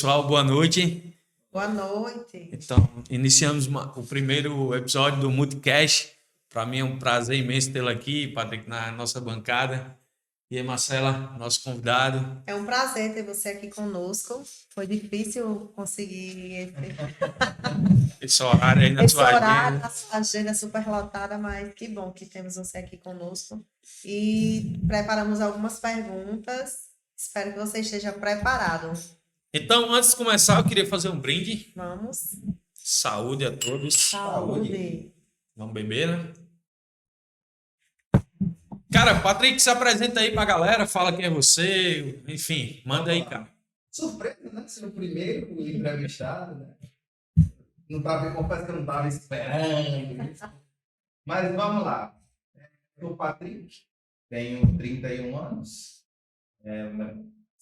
pessoal, boa noite. Boa noite. Então, iniciamos o primeiro episódio do Multicast. Para mim é um prazer imenso tê-lo aqui, Patrick, na nossa bancada. E aí, Marcela, nosso convidado. É um prazer ter você aqui conosco. Foi difícil conseguir Esse horário aí na esse sua horário, agenda. a sua agenda é super lotada, mas que bom que temos você aqui conosco. E preparamos algumas perguntas. Espero que você esteja preparado. Então, antes de começar, eu queria fazer um brinde. Vamos. Saúde a todos. Saúde. Vamos beber, né? Cara, Patrick, se apresenta aí pra galera, fala quem é você, enfim, manda aí, cara. Surpresa, né? Ser o primeiro entrevistado, né? Não tava, confesso que eu não estava esperando isso. Mas vamos lá. Eu sou o Patrick, tenho 31 anos,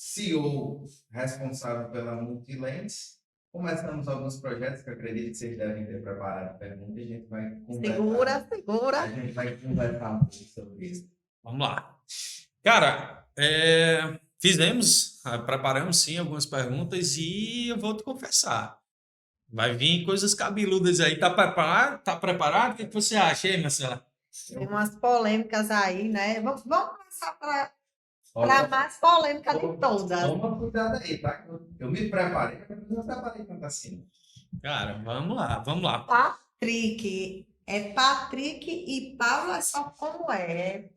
CEO responsável pela Multilens. Começamos alguns projetos que eu acredito que vocês devem ter preparado perguntas e a gente vai conversar. Segura. A gente vai conversar um pouco sobre isso. Vamos lá. Cara, preparamos sim algumas perguntas e eu vou te confessar. Vai vir coisas cabeludas aí. Tá preparado? Tá preparado? O que você acha aí, Marcela? Tem umas polêmicas aí, né? Vamos começar para Olha, mais polêmica de todas. toma cuidado aí, tá? Eu me preparei, mas eu não preparei tanto assim. Cara, vamos lá. Patrick. É Patrick e Paulo é só como é.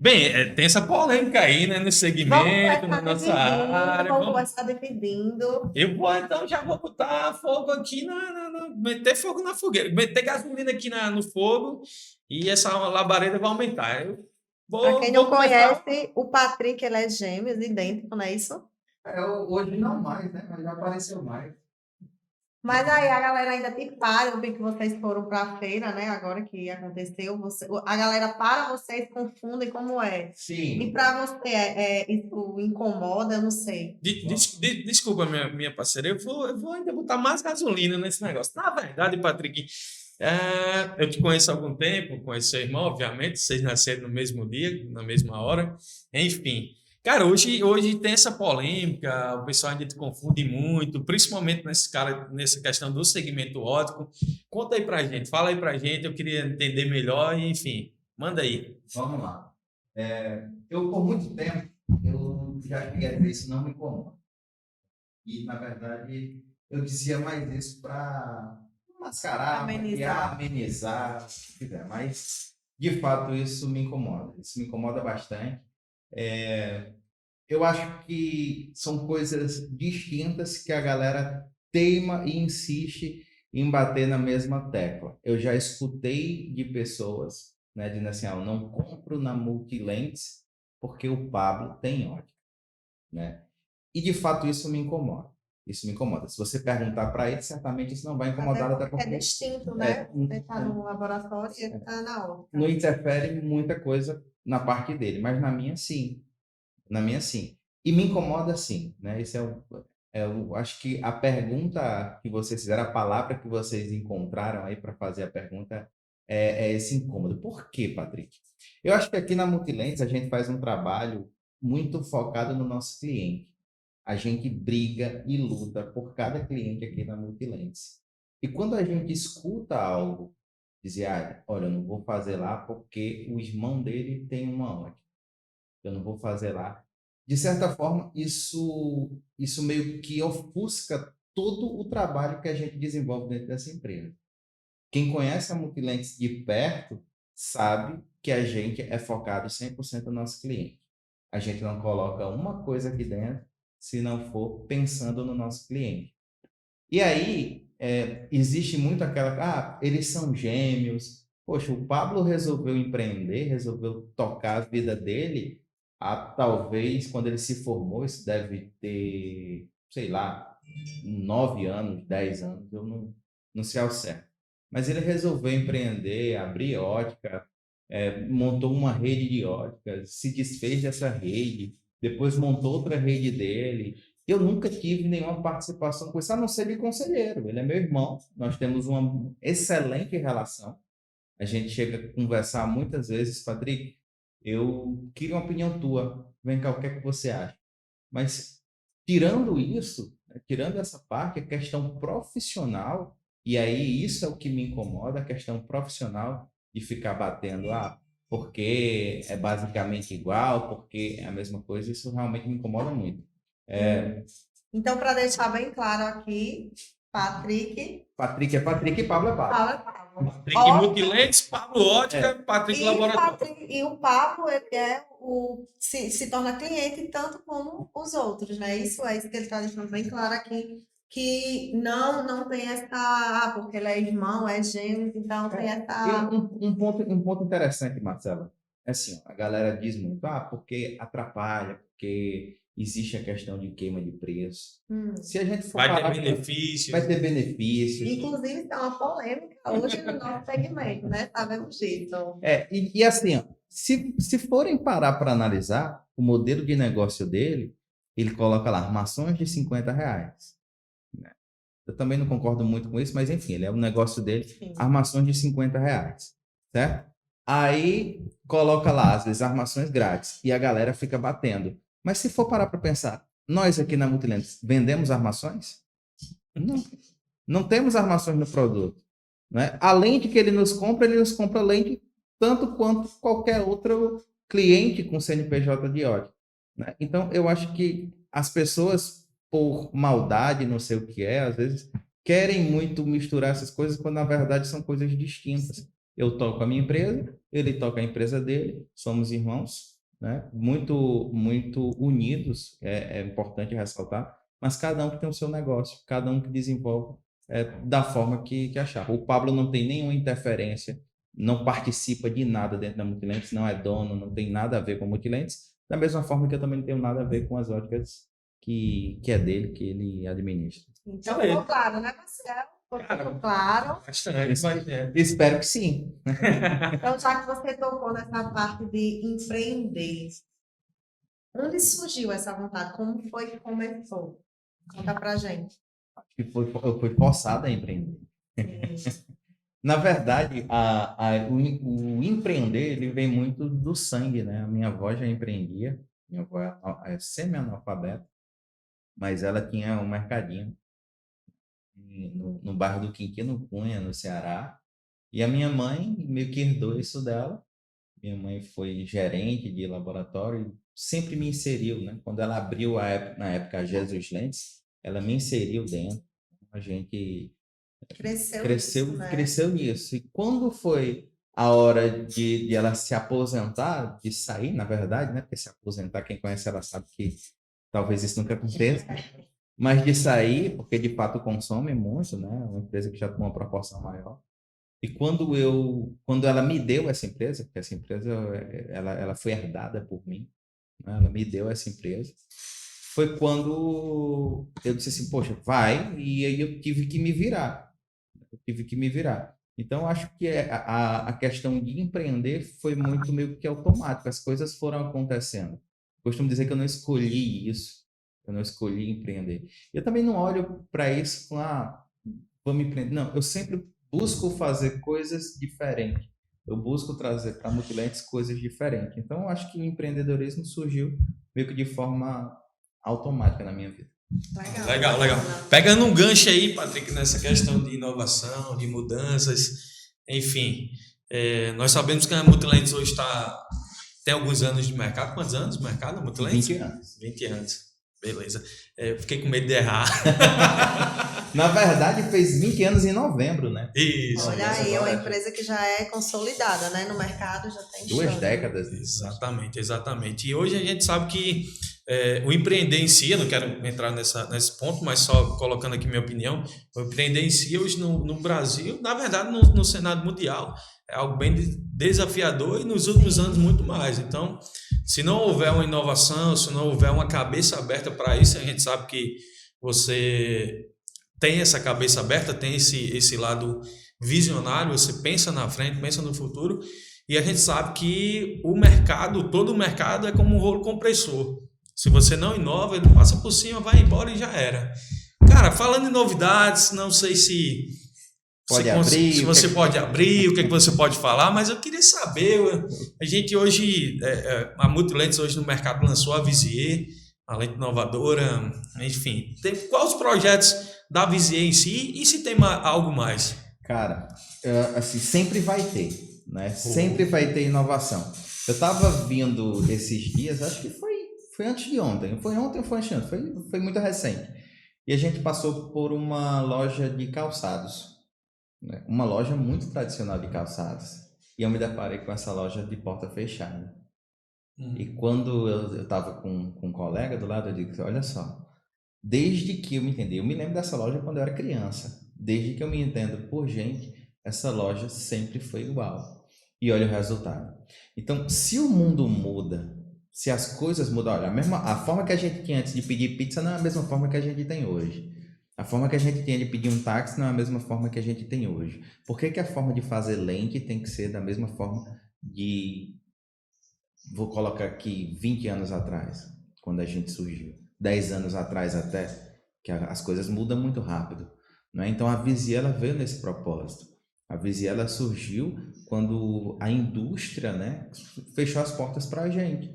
Bem, tem essa polêmica aí, né, no segmento, na nossa área. Vamos começar dividindo. Eu vou, então, já vou botar fogo aqui, meter fogo na fogueira, meter gasolina aqui no fogo e essa labareda vai aumentar. Para quem não conhece, o Patrick, ele é gêmeos, idêntico, não é isso? Hoje não mais, né? Mas já apareceu mais. Mas aí a galera ainda te para, eu vi que vocês foram para a feira, né? Agora que aconteceu, a galera para vocês, confundem como é. Sim. E para você, isso incomoda, eu não sei. Desculpa, minha parceira, eu vou ainda botar mais gasolina nesse negócio. Na verdade, Patrick, eu te conheço há algum tempo, conheço seu irmão, obviamente, vocês nasceram no mesmo dia, na mesma hora, enfim. Cara, hoje tem essa polêmica, o pessoal ainda te confunde muito, principalmente nessa questão do segmento óptico. Conta aí pra gente, fala aí pra gente, eu queria entender melhor e, enfim, manda aí. Vamos lá. Eu, por muito tempo, eu já cheguei a dizer isso não me incomoda. E, na verdade, eu dizia mais isso para mascarar, amenizar, se quiser. Mas, de fato, isso me incomoda. Isso me incomoda bastante. Eu acho que são coisas distintas que a galera teima e insiste em bater na mesma tecla. Eu já escutei de pessoas, né, dizendo assim, eu não compro na Multilens porque o Pablo tem ótica, né? E de fato isso me incomoda. Isso me incomoda. Se você perguntar para ele, certamente isso não vai incomodar, até porque é distinto, né? Você está no laboratório e ele está na ótica. Não interfere muita coisa na parte dele, mas na minha sim. Na minha sim. E me incomoda sim, né? Esse acho que a pergunta que vocês fizeram, a palavra que vocês encontraram aí para fazer a pergunta é esse incômodo. Por quê, Patrick? Eu acho que aqui na Multilens a gente faz um trabalho muito focado no nosso cliente. A gente briga e luta por cada cliente aqui na Multilens. E quando a gente escuta algo, dizer, olha, eu não vou fazer lá porque o irmão dele tem uma ótica. Eu não vou fazer lá. De certa forma, isso meio que ofusca todo o trabalho que a gente desenvolve dentro dessa empresa. Quem conhece a Multilens de perto sabe que a gente é focado 100% no nosso cliente. A gente não coloca uma coisa aqui dentro se não for pensando no nosso cliente. E aí, existe muito aquela, eles são gêmeos. Poxa, o Pablo resolveu empreender, resolveu tocar a vida dele. Talvez, quando ele se formou, isso deve ter, sei lá, 9 anos, 10 anos, eu não sei ao certo. Mas ele resolveu empreender, abrir ótica, montou uma rede de óticas, se desfez dessa rede, depois montou outra rede dele. Eu nunca tive nenhuma participação com isso, a não ser de conselheiro. Ele é meu irmão, nós temos uma excelente relação. A gente chega a conversar muitas vezes, Patrick, eu queria uma opinião tua, vem cá, o que é que você acha? Mas, tirando isso, tirando essa parte, a questão profissional, e aí isso é o que me incomoda, a questão profissional de ficar batendo, porque é basicamente igual, porque é a mesma coisa, isso realmente me incomoda muito. Então, para deixar bem claro aqui, Patrick é Patrick e Pablo é Pablo. Pablo é Pablo. Patrick Multilentes, Pablo Ótica, Patrick Laboratório. E o Pablo, ele se torna cliente tanto como os outros, né? Isso que ele está deixando bem claro aqui, que não tem essa, porque ele é irmão, é gêmeo, então tem essa... Um ponto interessante, Marcela, é assim, a galera diz muito, porque atrapalha, porque existe a questão de queima de preço. Se a gente for vai ter benefícios. Vai ter benefícios. Inclusive, está uma polêmica hoje no nosso segmento, né? Sabemos disso. E assim, se forem parar para analisar o modelo de negócio dele, ele coloca lá armações de R$50. Né? Eu também não concordo muito com isso, mas enfim, ele é o negócio dele, sim, armações de R$50, certo? Aí coloca lá, às vezes, armações grátis, e a galera fica batendo. Mas se for parar para pensar, nós aqui na Multilentes vendemos armações? Não temos armações no produto. Né? A lente que ele nos compra lente tanto quanto qualquer outro cliente com CNPJ de ótica. Né? Então, eu acho que as pessoas, por maldade, não sei o que às vezes querem muito misturar essas coisas, quando na verdade são coisas distintas. Eu toco a minha empresa, ele toca a empresa dele, somos irmãos, né? Muito unidos, é importante ressaltar, mas cada um que tem o seu negócio, cada um que desenvolve da forma que achar. O Pablo não tem nenhuma interferência, não participa de nada dentro da Multilentes, não é dono, não tem nada a ver com a Multilentes, da mesma forma que eu também não tenho nada a ver com as óticas que é dele, que ele administra. Então ficou claro, né, Marcelo? Ficou claro. Espero que sim. Então, já que você tocou nessa parte de empreender, onde surgiu essa vontade? Como foi que começou? Conta pra gente. Eu fui forçado a empreender. Na verdade, o empreender, ele vem muito do sangue, né? A minha avó já empreendia, minha avó é semi-analfabeta, mas ela tinha um mercadinho no bairro do Quintino Cunha, no Ceará, e a minha mãe meio que herdou isso dela. Minha mãe foi gerente de laboratório, sempre me inseriu, né? Quando ela abriu na época a Jesus Lentes, ela me inseriu dentro. A gente cresceu nisso. E quando foi a hora de ela se aposentar, de sair, na verdade, né? Porque se aposentar, quem conhece ela sabe que talvez isso nunca aconteça. Mas de sair, porque de fato consome muito, né? Uma empresa que já tem uma proporção maior. E quando ela me deu essa empresa, porque essa empresa ela foi herdada por mim, né? Ela me deu essa empresa, foi quando eu disse assim, poxa, vai, e aí eu tive que me virar. Então, acho que a questão de empreender foi muito meio que automático, as coisas foram acontecendo. Costumo dizer que eu não escolhi isso, eu não escolhi empreender. Eu também não olho para isso com, vamos empreender. Não, eu sempre busco fazer coisas diferentes. Eu busco trazer para a Multilentes coisas diferentes. Então, eu acho que o empreendedorismo surgiu meio que de forma automática na minha vida. Legal. Pegando um gancho aí, Patrick, nessa questão de inovação, de mudanças, enfim, nós sabemos que a Multilentes hoje tem alguns anos de mercado. Quantos anos de mercado, Multilentes? 20 anos. 20 anos. Beleza. Eu fiquei com medo de errar. Na verdade, fez 20 anos em novembro, né? Isso. Olha aí, é uma empresa que já é consolidada, né? No mercado já tem 2 décadas. Exatamente. E hoje a gente sabe que o empreender em si, eu não quero entrar nesse ponto, mas só colocando aqui minha opinião, o empreender em si hoje no Brasil, na verdade no cenário mundial, é algo bem desafiador e nos últimos anos muito mais. Então, se não houver uma inovação, se não houver uma cabeça aberta para isso, a gente sabe que você tem essa cabeça aberta, tem esse lado visionário, você pensa na frente, pensa no futuro, e a gente sabe que todo o mercado é como um rolo compressor. Se você não inova, ele passa por cima, vai embora e já era. Cara, falando em novidades, não sei se você pode abrir, o que você pode falar, mas eu queria saber, a gente hoje, a Multilentes hoje no mercado lançou a Visier, além de inovadora, enfim. Quais os projetos da Visier em si e se tem algo mais? Cara, assim, sempre vai ter, né? Sempre vai ter inovação. Eu estava vindo esses dias, acho que foi antes de ontem. Foi ontem ou foi antes de ontem? Foi muito recente. E a gente passou por uma loja de calçados, né? Uma loja muito tradicional de calçados. E eu me deparei com essa loja de porta fechada. E quando eu estava com um colega do lado, eu disse, olha só, desde que eu me entendi, eu me lembro dessa loja quando eu era criança. Desde que eu me entendo por gente, essa loja sempre foi igual. E olha o resultado. Então, se o mundo muda, se as coisas mudam, olha, a forma que a gente tinha antes de pedir pizza não é a mesma forma que a gente tem hoje. A forma que a gente tinha de pedir um táxi não é a mesma forma que a gente tem hoje. Por que que a forma de fazer lente tem que ser da mesma forma de, vou colocar aqui, 20 anos atrás, quando a gente surgiu? 10 anos atrás até, que as coisas mudam muito rápido, né? Então a Visier ela veio nesse propósito. A Visier ela surgiu quando a indústria, né, fechou as portas para a gente.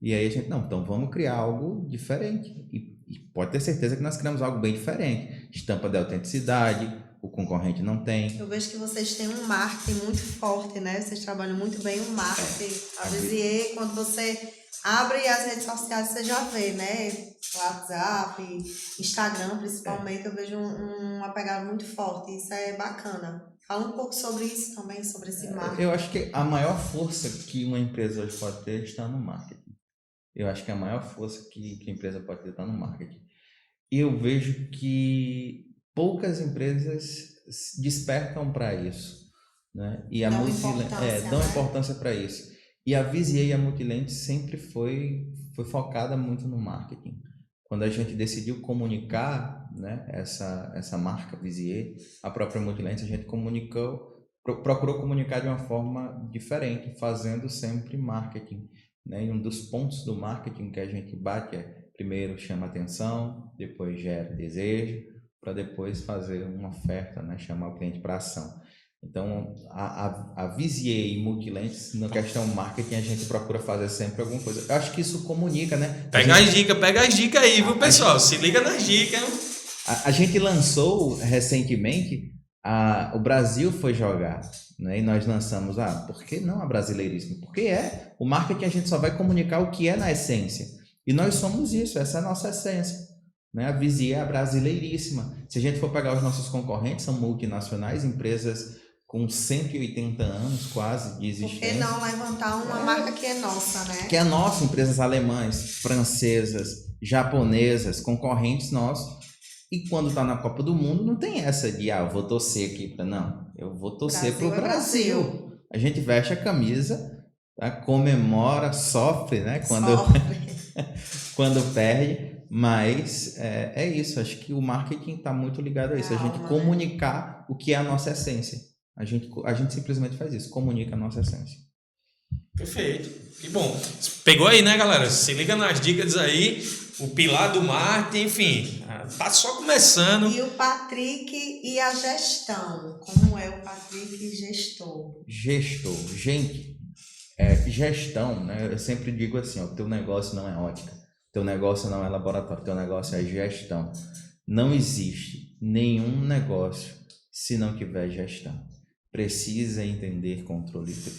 E aí a gente, não, então vamos criar algo diferente. E pode ter certeza que nós criamos algo bem diferente. Estampa de autenticidade, o concorrente não tem. Eu vejo que vocês têm um marketing muito forte, né? Vocês trabalham muito bem o marketing. A Visier, quando você abre as redes sociais, você já vê, né? WhatsApp, Instagram, principalmente, eu vejo uma pegada muito forte. Isso é bacana. Fala um pouco sobre isso também, sobre esse marketing. Eu acho que a maior força que uma empresa hoje pode ter está no marketing. Eu acho que a maior força que a empresa pode ter está no marketing. E eu vejo que poucas empresas despertam para isso, né? E Dão importância, dão né? importância para isso. E a Visier e a Multilente sempre foi focada muito no marketing. Quando a gente decidiu comunicar, né, essa marca Visier, a própria Multilente, a gente procurou comunicar de uma forma diferente, fazendo sempre marketing, né? E um dos pontos do marketing que a gente bate é, primeiro chama atenção, depois gera desejo, para depois fazer uma oferta, né? Chamar o cliente para ação. Então, a Visier e Multilentes, na questão marketing, a gente procura fazer sempre alguma coisa. Eu acho que isso comunica, né? Pega as dicas aí, viu, pessoal? Se liga nas dicas. A gente lançou recentemente, o Brasil foi jogar, né? E nós lançamos, por que não a brasileiríssima? Porque o marketing a gente só vai comunicar o que é na essência. E nós somos isso, essa é a nossa essência, né? A Visier é a brasileiríssima. Se a gente for pegar os nossos concorrentes, são multinacionais, empresas com 180 anos quase de existência. Por que não levantar uma marca que é nossa, né? Que é nossa, empresas alemãs, francesas, japonesas, concorrentes nossos. E quando está na Copa do Mundo, não tem essa de, eu vou torcer aqui para não. Eu vou torcer para o Brasil. A gente veste a camisa, tá? Comemora, sofre, né? Quando perde. Mas é isso. Acho que o marketing está muito ligado a isso. A gente comunicar o que é a nossa essência. A gente simplesmente faz isso, comunica a nossa essência. Perfeito. Que bom. Pegou aí, né, galera? Se liga nas dicas aí. O pilar do marketing, enfim, tá só começando. E o Patrick e a gestão. Como é o Patrick gestor? Gestor. Gente, gestão, né? Eu sempre digo assim, o teu negócio não é ótica, teu negócio não é laboratório, teu negócio é gestão. Não existe nenhum negócio se não tiver gestão. Precisa entender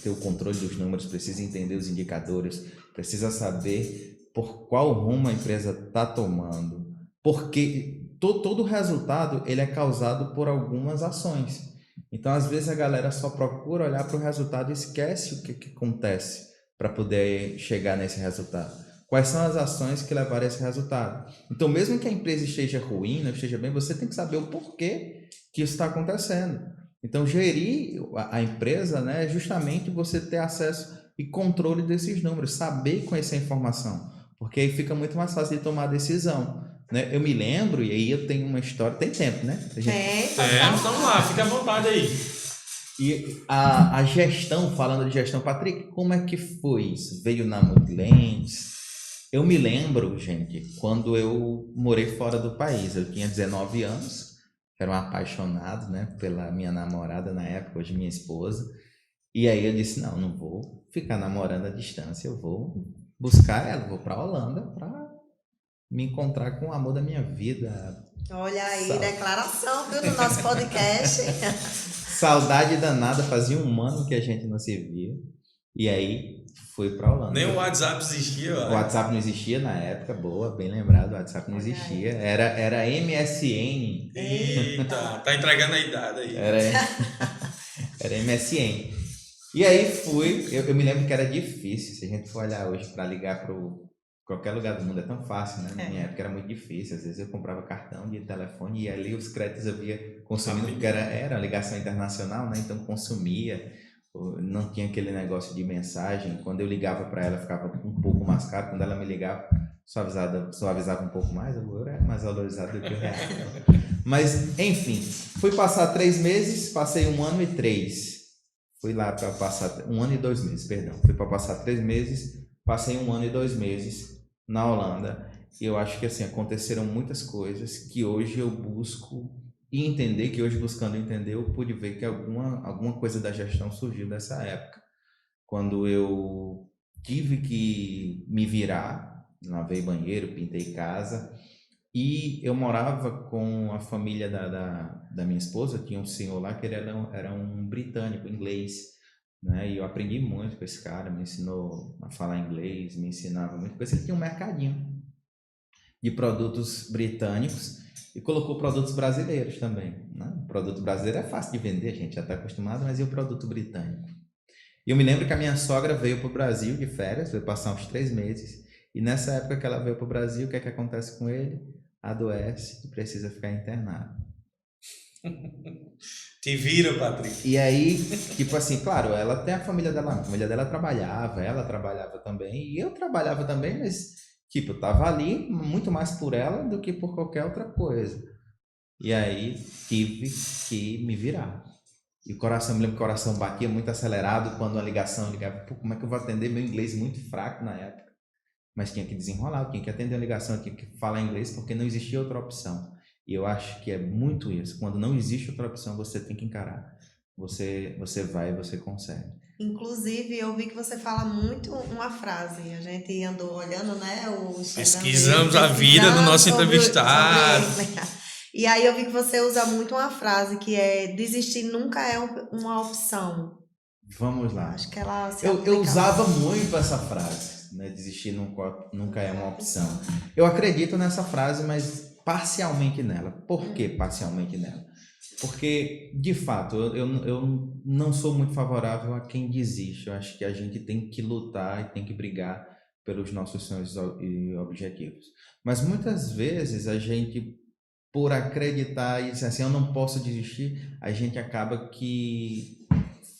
ter o controle dos números, precisa entender os indicadores, precisa saber por qual rumo a empresa está tomando, porque todo o resultado ele é causado por algumas ações. Então, às vezes, a galera só procura olhar para o resultado e esquece o que acontece para poder chegar nesse resultado. Quais são as ações que levaram a esse resultado? Então, mesmo que a empresa esteja ruim, não esteja bem, você tem que saber o porquê que isso está acontecendo. Então, gerir a empresa, né, é justamente você ter acesso e controle desses números, saber e conhecer a informação, porque aí fica muito mais fácil de tomar a decisão, né? Eu me lembro, e aí eu tenho uma história, tem tempo, né? Vamos lá, fica à vontade aí. E a gestão, falando de gestão, Patrick, como é que foi isso? Veio na Multilentes? Eu me lembro, gente, quando eu morei fora do país, eu tinha 19 anos, era um apaixonado, né, pela minha namorada na época, hoje minha esposa, e aí eu disse, não vou ficar namorando à distância, eu vou buscar ela, vou para a Holanda para me encontrar com o amor da minha vida. Olha aí, declaração, viu, no nosso podcast. Saudade danada, fazia um ano que a gente não se via. E aí fui pra Holanda. Nem o WhatsApp existia, O ó. WhatsApp não existia na época, boa, bem lembrado, o WhatsApp não Olha aí. existia. Era MSN. Eita, tá entregando a idade aí. Era MSN. E aí fui, eu me lembro que era difícil, se a gente for olhar hoje para ligar para qualquer lugar do mundo é tão fácil, né? Na minha época era muito difícil, às vezes eu comprava cartão de telefone e ali os créditos eu via consumindo, porque era uma ligação internacional, né? Então consumia, não tinha aquele negócio de mensagem, quando eu ligava para ela ficava um pouco mais caro, quando ela me ligava suavizava um pouco mais, eu era mais valorizado do que o real. Mas, enfim, fui passar 3 meses, passei 1 ano e 3. Fui lá para passar 1 ano e 2 meses, perdão. Fui para passar 3 meses, passei 1 ano e 2 meses na Holanda. E eu acho que assim, aconteceram muitas coisas que hoje eu busco entender, que hoje buscando entender, eu pude ver que alguma coisa da gestão surgiu dessa época. Quando eu tive que me virar, lavei banheiro, pintei casa, e eu morava com a família da minha esposa, tinha um senhor lá que ele era um britânico, inglês, né? E eu aprendi muito com esse cara, me ensinou a falar inglês, me ensinava muito coisa. Ele tinha um mercadinho de produtos britânicos e colocou produtos brasileiros também, né? O produto brasileiro é fácil de vender, a gente já está acostumado, mas e o produto britânico? E eu me lembro que a minha sogra veio para o Brasil de férias, veio passar uns 3 meses, e nessa época que ela veio para o Brasil, o que é que acontece com ele? Adoece e precisa ficar internado. Te vira, Patrick. E aí, tipo assim, claro, ela tem a família dela trabalhava, ela trabalhava também, e eu trabalhava também, mas, tipo, eu tava ali muito mais por ela do que por qualquer outra coisa. E aí, tive que me virar. E o coração, me lembro que o coração batia muito acelerado quando a ligação, eu ligava, pô, como é que eu vou atender? Meu inglês muito fraco na época. Mas tinha que desenrolar, tinha que atender a ligação, tinha que falar inglês, porque não existia outra opção. E eu acho que é muito isso. Quando não existe outra opção, você tem que encarar. Você vai e você consegue. Inclusive, eu vi que você fala muito uma frase. A gente andou olhando, né? Pesquisamos a vida do nosso entrevistado. E aí eu vi que você usa muito uma frase que é: desistir nunca é uma opção. Vamos lá. Acho que ela se eu usava muito essa frase, né? Desistir nunca é uma opção. Eu acredito nessa frase, mas parcialmente nela. Por que parcialmente nela? Porque, de fato, eu não sou muito favorável a quem desiste. Eu acho que a gente tem que lutar e tem que brigar pelos nossos sonhos e objetivos. Mas muitas vezes a gente, por acreditar e dizer assim, eu não posso desistir, a gente acaba que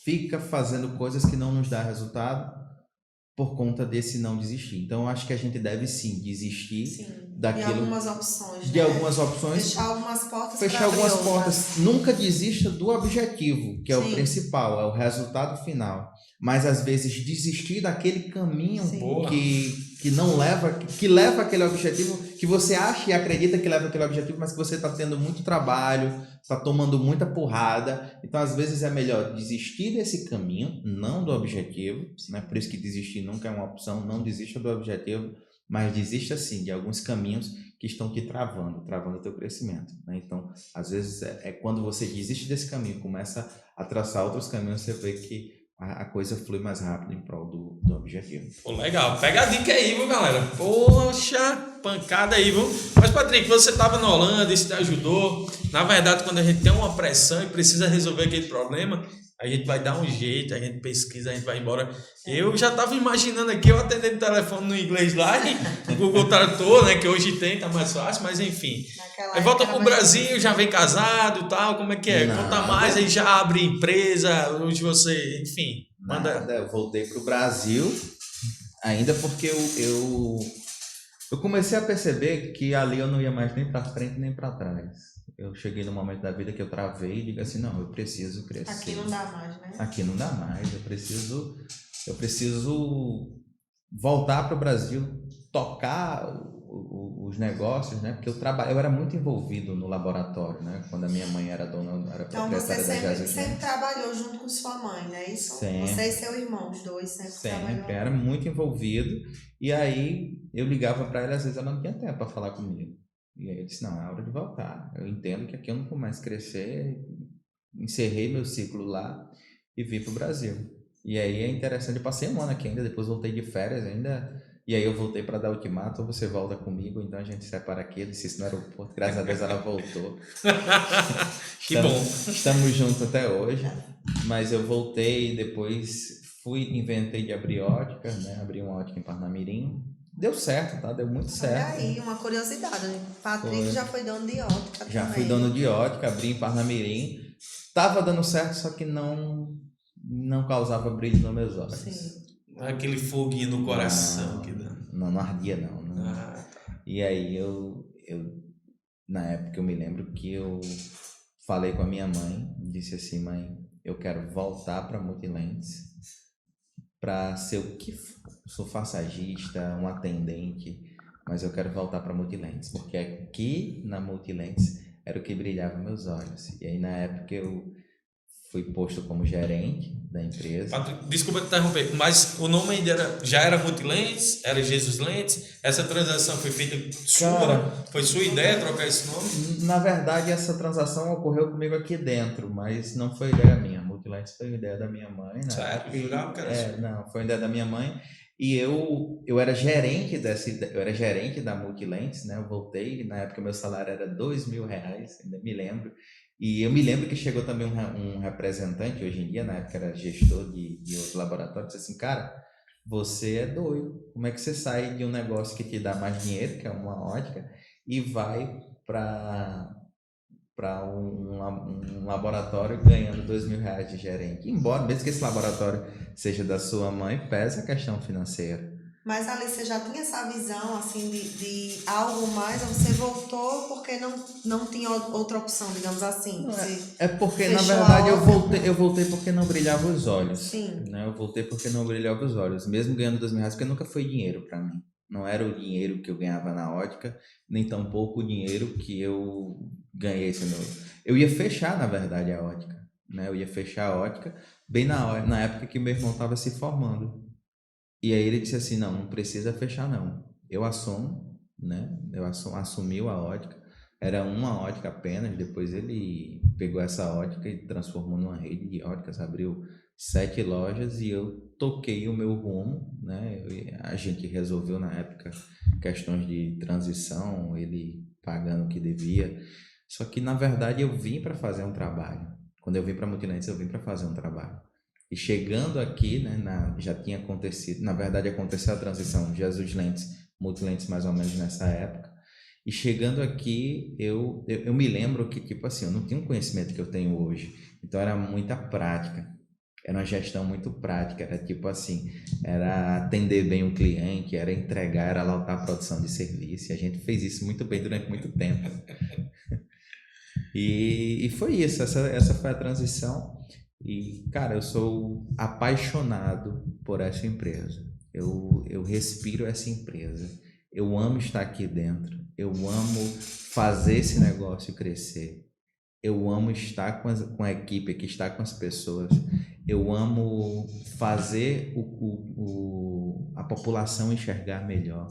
fica fazendo coisas que não nos dá resultado por conta desse não desistir. Então, eu acho que a gente deve sim desistir daquilo. De algumas opções. De algumas opções. Fechar algumas portas. Fechar algumas portas. Nunca desista do objetivo, que é o principal, é o resultado final. Mas às vezes desistir daquele caminho que não leva, que leva aquele objetivo, que você acha e acredita que leva aquele objetivo, mas que você está tendo muito trabalho, está tomando muita porrada. Então, às vezes é melhor desistir desse caminho, não do objetivo, né? Por isso que desistir nunca é uma opção, não desista do objetivo, mas desista sim de alguns caminhos que estão te travando o teu crescimento, né? Então, às vezes é quando você desiste desse caminho, começa a traçar outros caminhos, você vê que a coisa flui mais rápido em prol do objetivo. Pô, legal. Pega a dica aí, viu, galera? Poxa, pancada aí, viu? Mas, Patrick, você estava na Holanda, isso te ajudou. Na verdade, quando a gente tem uma pressão e precisa resolver aquele problema, a gente vai dar um jeito, a gente pesquisa, a gente vai embora. Eu já estava imaginando aqui, eu atendendo o telefone no inglês lá, e o Google Tradutor, né, que hoje tem, tá mais fácil, mas enfim. Aí volta pro Brasil, já vem casado e tal, como é que é? Conta mais, aí já abre empresa, hoje você, enfim. Nada, eu voltei pro Brasil, ainda porque eu comecei a perceber que ali eu não ia mais nem para frente nem para trás. Eu cheguei no momento da vida que eu travei e digo assim, não, eu preciso crescer. Aqui não dá mais, né? Aqui não dá mais, eu preciso voltar para o Brasil, tocar os negócios, né? Porque eu era muito envolvido no laboratório, né? Quando a minha mãe era proprietária da Então você sempre trabalhou junto com sua mãe, né? Isso? Sempre. Você e seu irmão, os dois sempre trabalharam. Era muito envolvido. E aí eu ligava para ela, às vezes ela não tinha tempo para falar comigo. E aí eu disse, não, é hora de voltar. Eu entendo que aqui eu não vou mais crescer, encerrei meu ciclo lá e vim para o Brasil. E aí é interessante, eu passei um ano aqui ainda, depois voltei de férias ainda, e aí eu voltei para dar ultimato, ou você volta comigo, então a gente separa aqui. Eu disse isso no aeroporto, graças a Deus ela voltou. Que bom. Estamos juntos até hoje, mas eu voltei, depois inventei de abrir ótica, né? Abri uma ótica em Parnamirim. Deu certo, tá? Deu muito Olha certo. aí, uma curiosidade, né? Patrick Foi. já foi dono de ótica Já também. fui dono de ótica, abri em Parnamirim. Tava dando certo, só que não causava brilho nos meus olhos. Sim. Aquele foguinho no coração que dá. Não ardia não. Ah, E aí na época eu me lembro que eu falei com a minha mãe, disse assim, mãe, eu quero voltar para Multilentes para ser o que for. Sou massagista, um atendente, mas eu quero voltar para Multilentes, porque aqui na Multilentes era o que brilhava meus olhos. E aí na época eu fui posto como gerente da empresa. Patrick, desculpa te interromper, mas o nome ainda já era Multilentes, era Jesus Lentes. Essa transação foi feita Cara, foi sua ideia trocar esse nome? Na verdade, essa transação ocorreu comigo aqui dentro, mas não foi ideia minha. Multilentes foi ideia da minha mãe, né? Sério? Eu jurava que era sua. Não, foi ideia da minha mãe. E eu era gerente eu era gerente da Multilentes, né? Eu voltei, na época meu salário era R$2.000, ainda me lembro. E eu me lembro que chegou também um representante, hoje em dia, na época era gestor de outro laboratório, disse assim, cara, você é doido. Como é que você sai de um negócio que te dá mais dinheiro, que é uma ótica, e vai para um laboratório ganhando R$2.000 de gerente? Embora, mesmo que esse laboratório seja da sua mãe, pesa a questão financeira. Mas ali você já tinha essa visão, assim, de algo mais, ou você voltou porque não tinha outra opção, digamos assim? É porque, na fechou verdade, a eu voltei porque não brilhava os olhos. Sim. Né? Eu voltei porque não brilhava os olhos, mesmo ganhando R$2.000, porque nunca foi dinheiro para mim. Não era o dinheiro que eu ganhava na ótica, nem tampouco o dinheiro que eu ganhei sendo... Eu ia fechar, na verdade, a ótica. Né? Eu ia fechar a ótica bem na época que meu irmão estava se formando. E aí ele disse assim, não precisa fechar não. Eu assumo, né? Assumiu a ótica. Era uma ótica apenas, depois ele pegou essa ótica e transformou numa rede de óticas, abriu 7 lojas e eu toquei o meu rumo, né? A gente resolveu na época questões de transição, ele pagando o que devia. Só que na verdade eu vim para fazer um trabalho. Quando eu vim para Multilentes, eu vim para fazer um trabalho. E chegando aqui, né, já tinha acontecido, na verdade aconteceu a transição Jesus Lentes, Multilentes mais ou menos nessa época. E chegando aqui, eu me lembro que, tipo assim, eu não tinha o conhecimento que eu tenho hoje. Então era muita prática. Era uma gestão muito prática. Era tipo assim, era atender bem o cliente, era entregar, era lautar a produção de serviço. E a gente fez isso muito bem durante muito tempo. E foi isso, essa foi a transição. E, cara, eu sou apaixonado por essa empresa. Eu respiro essa empresa. Eu amo estar aqui dentro. Eu amo fazer esse negócio crescer. Eu amo estar com a equipe aqui, estar com as pessoas. Eu amo fazer a população enxergar melhor.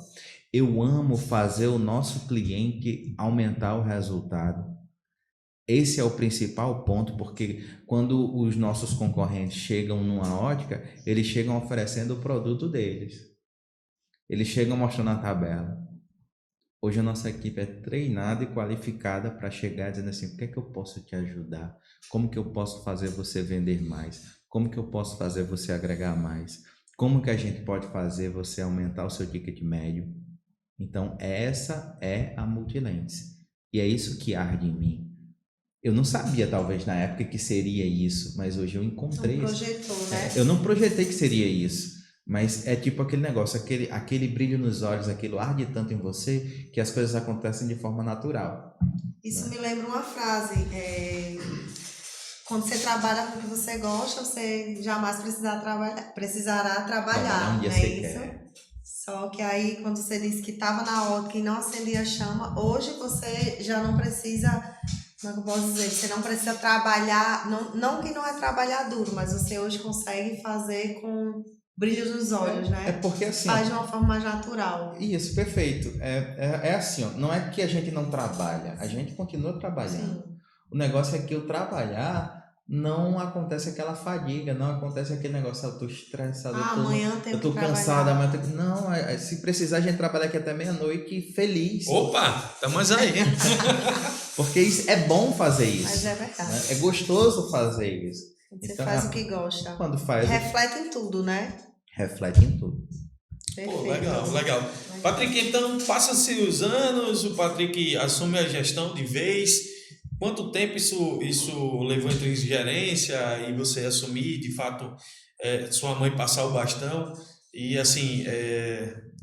Eu amo fazer o nosso cliente aumentar o resultado. Esse é o principal ponto, porque quando os nossos concorrentes chegam numa ótica, eles chegam oferecendo o produto deles. Eles chegam mostrando a tabela. Hoje a nossa equipe é treinada e qualificada para chegar dizendo assim, o que é que eu posso te ajudar? Como que eu posso fazer você vender mais? Como que eu posso fazer você agregar mais? Como que a gente pode fazer você aumentar o seu ticket médio? Então, essa é a Multilentes. E é isso que arde em mim. Eu não sabia, talvez, na época que seria isso, mas hoje eu encontrei Não isso. projetou, né? Eu não projetei que seria isso, mas é tipo aquele negócio, aquele brilho nos olhos, aquilo arde tanto em você que as coisas acontecem de forma natural. Isso me lembra uma frase, quando você trabalha com o que você gosta, você jamais precisará trabalhar, Um dia não você é isso? quer. Só que aí, quando você disse que estava na ótica e não acendia a chama, hoje você já não precisa, como é que eu posso dizer? Você não precisa trabalhar, não que não é trabalhar duro, mas você hoje consegue fazer com brilho nos olhos, É né? porque assim, ó, Faz de uma forma mais natural. isso, perfeito. É assim, ó, não é que a gente não trabalha, a gente continua trabalhando. Sim. O negócio é que o trabalhar não acontece aquela fadiga, não acontece aquele negócio, eu tô estressado, Ah, amanhã eu tenho eu que tô cansado, trabalhar. amanhã eu tenho que... Não, se precisar a gente trabalha aqui até meia-noite feliz, Opa, estamos aí. porque isso, é bom fazer Mas isso, é né? verdade. É gostoso fazer isso. Você Então, faz o que gosta. quando faz, Reflete em tudo, né? reflete em tudo. Pô, Perfeito. legal, legal. Patrick, então, passa-se os anos, o Patrick assume a gestão de vez. Quanto tempo isso levou entre gerência e você assumir, de fato, sua mãe passar o bastão? E, assim,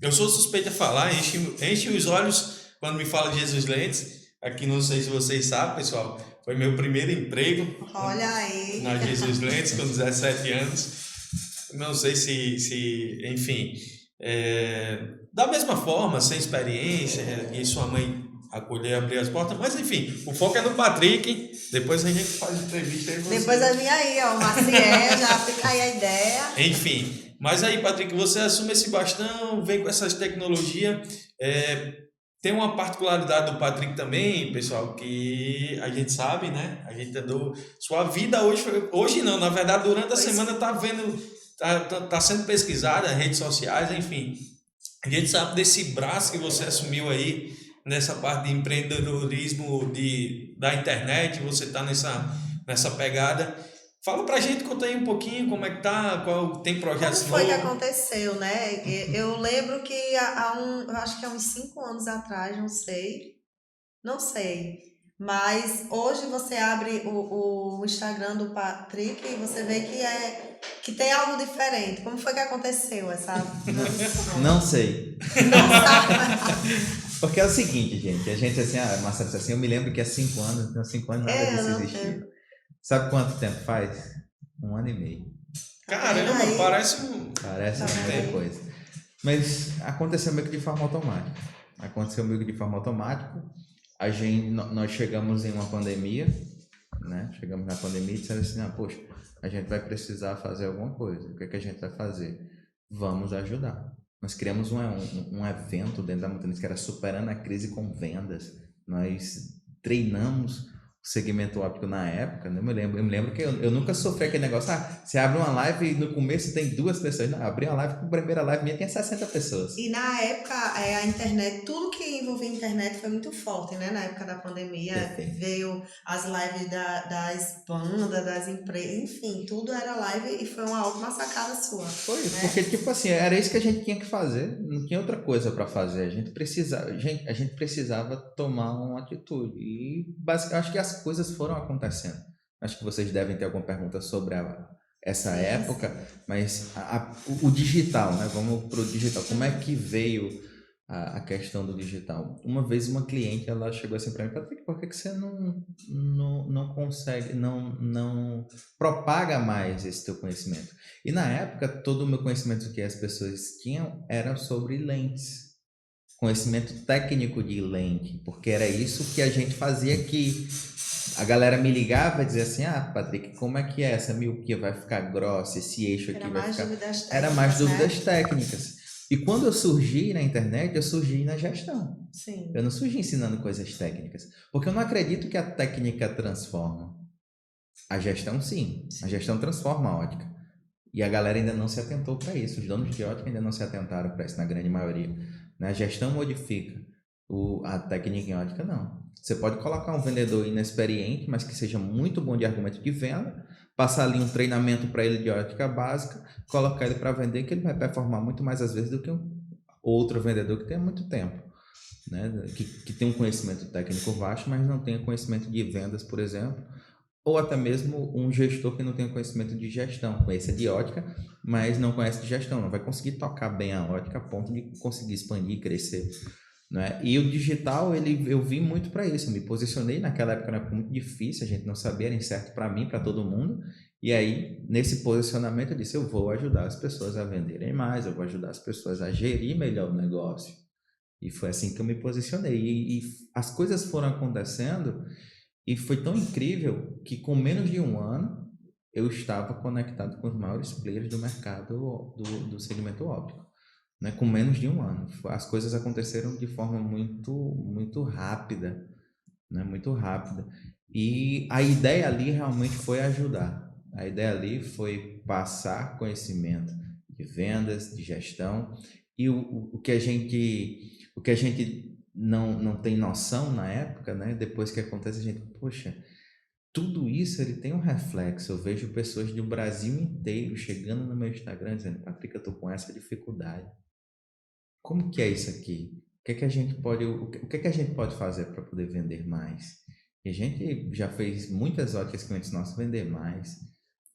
eu sou suspeito a falar, enche os olhos quando me fala de Jesus Lentes. Aqui, não sei se vocês sabem, pessoal, foi meu primeiro emprego Olha aí. na Jesus Lentes com 17 anos. Não sei enfim, da mesma forma, sem experiência, e sua mãe acolher, abrir as portas, mas enfim, o foco é no Patrick, depois a gente faz entrevista aí você. Depois vai vir aí, ó, o Maciel, já fica aí a ideia. Enfim, mas aí, Patrick, você assume esse bastão, vem com essas tecnologias, tem uma particularidade do Patrick também, pessoal, que a gente sabe, né? A gente andou. Sua vida hoje não, na verdade, durante a semana tá vendo, tá sendo pesquisada nas redes sociais, enfim. A gente sabe desse braço que você assumiu aí, nessa parte de empreendedorismo da internet, você tá nessa pegada. Fala pra gente, conta aí um pouquinho como é que tá, tem projetos Como foi que novos. aconteceu, né? Eu lembro que eu acho que há uns 5 anos atrás, não sei. Mas hoje você abre o Instagram do Patrick e você vê que tem algo diferente. Como foi que aconteceu essa transição? Não sei. Não sabe. Porque é o seguinte, gente, a gente assim, Marcelo disse assim, eu me lembro que há 5 anos, não, 5 anos nada disso existiu. Sabe quanto tempo faz? 1 ano e meio. Caramba, Aí. parece Parece Tá muita bem. coisa. Mas aconteceu meio que de forma automática. Nós chegamos em uma pandemia, né? Chegamos na pandemia e disseram assim, poxa, a gente vai precisar fazer alguma coisa. O que é que a gente vai fazer? Vamos ajudar. Nós criamos um evento dentro da Montanha que era Superando a Crise com Vendas. Nós treinamos o segmento óptico na época, né? Eu me lembro que eu nunca sofri aquele negócio, você abre uma live e no começo tem 2 pessoas. Não, abri uma live, a primeira live minha tinha 60 pessoas. E na época, a internet, tudo que envolvia internet foi muito forte, né? Na época da pandemia, Perfeito. veio as lives das bandas, das empresas, enfim, tudo era live e foi uma ótima sacada sua. Foi, né? porque tipo assim, era isso que a gente tinha que fazer, não tinha outra coisa para fazer, a gente precisava tomar uma atitude e basicamente acho que as coisas foram acontecendo. Acho que vocês devem ter alguma pergunta sobre essa Sim, época, mas o digital, né? Vamos pro digital. Como é que veio a questão do digital? Uma vez uma cliente, ela chegou assim para mim, Patrick, por que você não consegue, não propaga mais esse teu conhecimento? E na época, todo o meu conhecimento que as pessoas tinham era sobre lentes. Conhecimento técnico de lente, porque era isso que a gente fazia aqui. A galera me ligava e dizia assim, Patrick, como é que é essa miopia? Vai ficar grossa, esse eixo aqui vai ficar... Era mais dúvidas técnicas. E quando eu surgi na internet, eu surgi na gestão. Sim. Eu não surgi ensinando coisas técnicas. Porque eu não acredito que a técnica transforma. A gestão, sim. A gestão transforma a ótica. E a galera ainda não se atentou para isso. Os donos de ótica ainda não se atentaram para isso, na grande maioria. A gestão modifica. A técnica em ótica, não. Você pode colocar um vendedor inexperiente, mas que seja muito bom de argumento de venda, passar ali um treinamento para ele de ótica básica, colocar ele para vender, que ele vai performar muito mais às vezes do que um outro vendedor que tenha muito tempo, né? Que tem um conhecimento técnico vasto, mas não tenha conhecimento de vendas, por exemplo, ou até mesmo um gestor que não tem conhecimento de gestão, conhece de ótica, mas não conhece de gestão, não vai conseguir tocar bem a ótica a ponto de conseguir expandir e crescer. Né? E o digital, eu vim muito para isso, eu me posicionei naquela época, era muito difícil, a gente não sabia, era incerto para mim, para todo mundo, e aí, nesse posicionamento, eu disse, eu vou ajudar as pessoas a venderem mais, eu vou ajudar as pessoas a gerir melhor o negócio, e foi assim que eu me posicionei, e as coisas foram acontecendo, e foi tão incrível que com menos de 1 ano, eu estava conectado com os maiores players do mercado do segmento óptico, né? Com menos de um ano. As coisas aconteceram de forma muito rápida, né? Muito rápida. E a ideia ali realmente foi ajudar. A ideia ali foi passar conhecimento de vendas, de gestão, e o que a gente não tem noção na época, né? Depois que acontece, a gente, poxa, tudo isso ele tem um reflexo. Eu vejo pessoas do Brasil inteiro chegando no meu Instagram dizendo, Patrick, eu tô com essa dificuldade. Como que é isso aqui? O que é que a gente pode, o que é que a gente pode fazer para poder vender mais? E a gente já fez muitas óticas clientes nossos vender mais.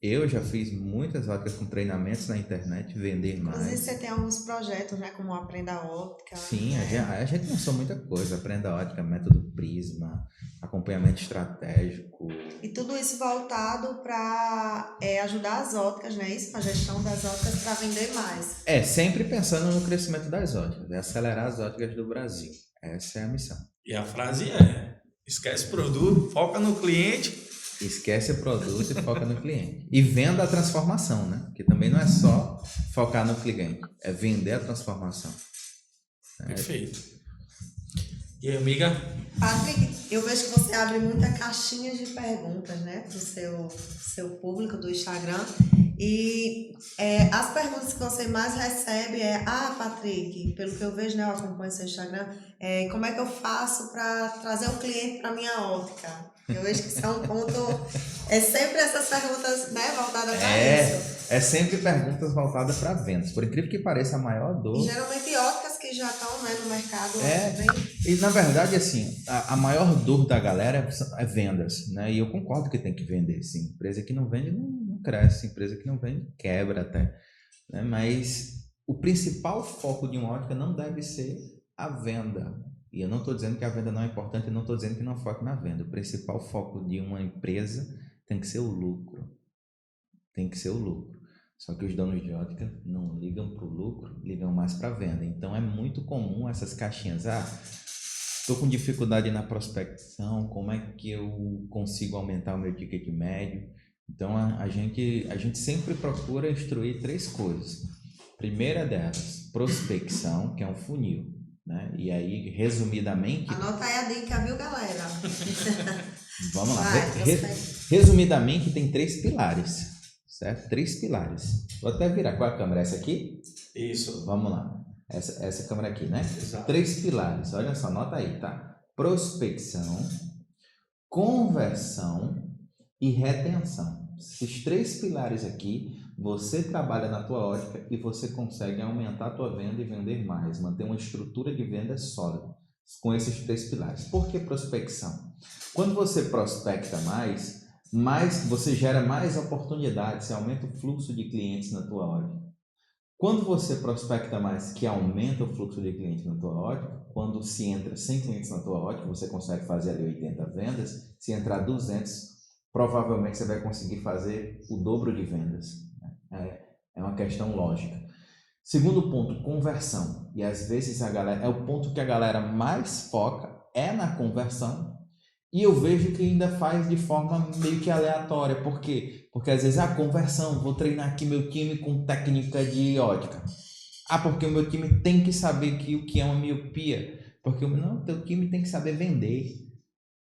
Eu já fiz muitas óticas com treinamentos na internet vender Inclusive, mais. você tem alguns projetos, né? Como Aprenda Óptica. Sim, né? a gente lançou muita coisa. Aprenda ótica, método Prisma, acompanhamento estratégico. E tudo isso voltado para ajudar as óticas, né? Isso, a gestão das óticas para vender mais. Sempre pensando no crescimento das óticas, acelerar as óticas do Brasil. Essa é a missão. E a frase é: esquece produto, foca no cliente. Esquece o produto e foca no cliente. E venda a transformação, né? Que também não é só focar no cliente, é vender a transformação. Perfeito. E aí, amiga? Patrick, eu vejo que você abre muita caixinha de perguntas, né? Para o seu público do Instagram. E as perguntas que você mais recebe Patrick, pelo que eu vejo, né? Eu acompanho seu Instagram, como é que eu faço para trazer o cliente para minha ótica? Eu vejo que isso é um ponto. É sempre essas perguntas, né, voltadas para isso. É sempre perguntas voltadas para vendas. Por incrível que pareça, a maior dor. E geralmente óticas que já estão, né, no mercado. E na verdade, assim, a maior dor da galera é vendas, né? E eu concordo que tem que vender, sim. Empresa que não vende não cresce, empresa que não vende quebra até. Né? Mas o principal foco de uma ótica não deve ser a venda. E eu não estou dizendo que a venda não é importante, eu não estou dizendo que não foque na venda. O principal foco de uma empresa tem que ser o lucro. Tem que ser o lucro. Só que os donos de ótica não ligam para o lucro, ligam mais para a venda. Então é muito comum essas caixinhas. Estou com dificuldade na prospecção, como é que eu consigo aumentar o meu ticket médio? Então a gente sempre procura instruir 3 coisas. Primeira delas, prospecção, que é um funil. Né? E aí, resumidamente... Anota aí a dica, viu, galera? Vamos lá. Resumidamente, tem 3 pilares, certo? 3 pilares. Vou até virar. Qual a câmera? Essa aqui? Isso. Vamos lá. Essa câmera aqui, né? Exato. 3 pilares. Olha só, anota aí, tá? Prospecção, conversão e retenção. Esses 3 pilares aqui, você trabalha na tua ótica e você consegue aumentar a tua venda e vender mais, manter uma estrutura de venda sólida com esses 3 pilares. Por que prospecção? Quando você prospecta mais você gera mais oportunidades, você aumenta o fluxo de clientes na tua ótica. Quando você prospecta mais, que aumenta o fluxo de clientes na tua ótica, quando se entra 100 clientes na tua ótica, você consegue fazer ali 80 vendas, se entrar 200, provavelmente você vai conseguir fazer o dobro de vendas. É uma questão lógica. Segundo ponto, conversão. E às vezes é o ponto que a galera mais foca na conversão. E eu vejo que ainda faz de forma meio que aleatória. Por quê? Porque às vezes a conversão, vou treinar aqui meu time com técnica de ótica. Porque o meu time tem que saber o que é uma miopia. Porque teu time tem que saber vender.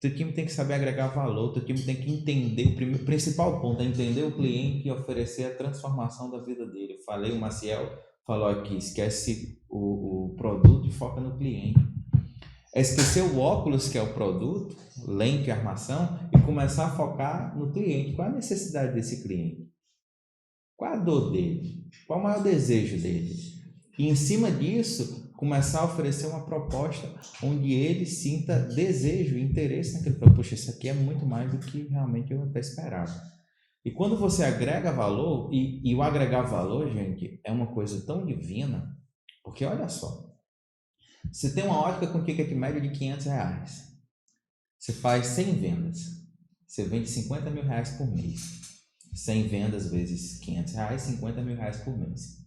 Teu time tem que saber agregar valor, teu time tem que entender, o principal ponto é entender o cliente e oferecer a transformação da vida dele. Eu falei, o Maciel falou aqui, esquece o produto e foca no cliente. É esquecer o óculos, que é o produto, lente e armação, e começar a focar no cliente. Qual a necessidade desse cliente? Qual a dor dele? Qual o maior desejo dele? E em cima disso, começar a oferecer uma proposta onde ele sinta desejo e interesse naquele produto. Poxa, isso aqui é muito mais do que realmente eu até esperava. E quando você agrega valor, e o agregar valor, gente, é uma coisa tão divina, porque olha só, você tem uma ótica com ticket médio de R$500, você faz 100 vendas, você vende R$50 mil por mês, 100 vendas vezes R$500, R$50 mil por mês.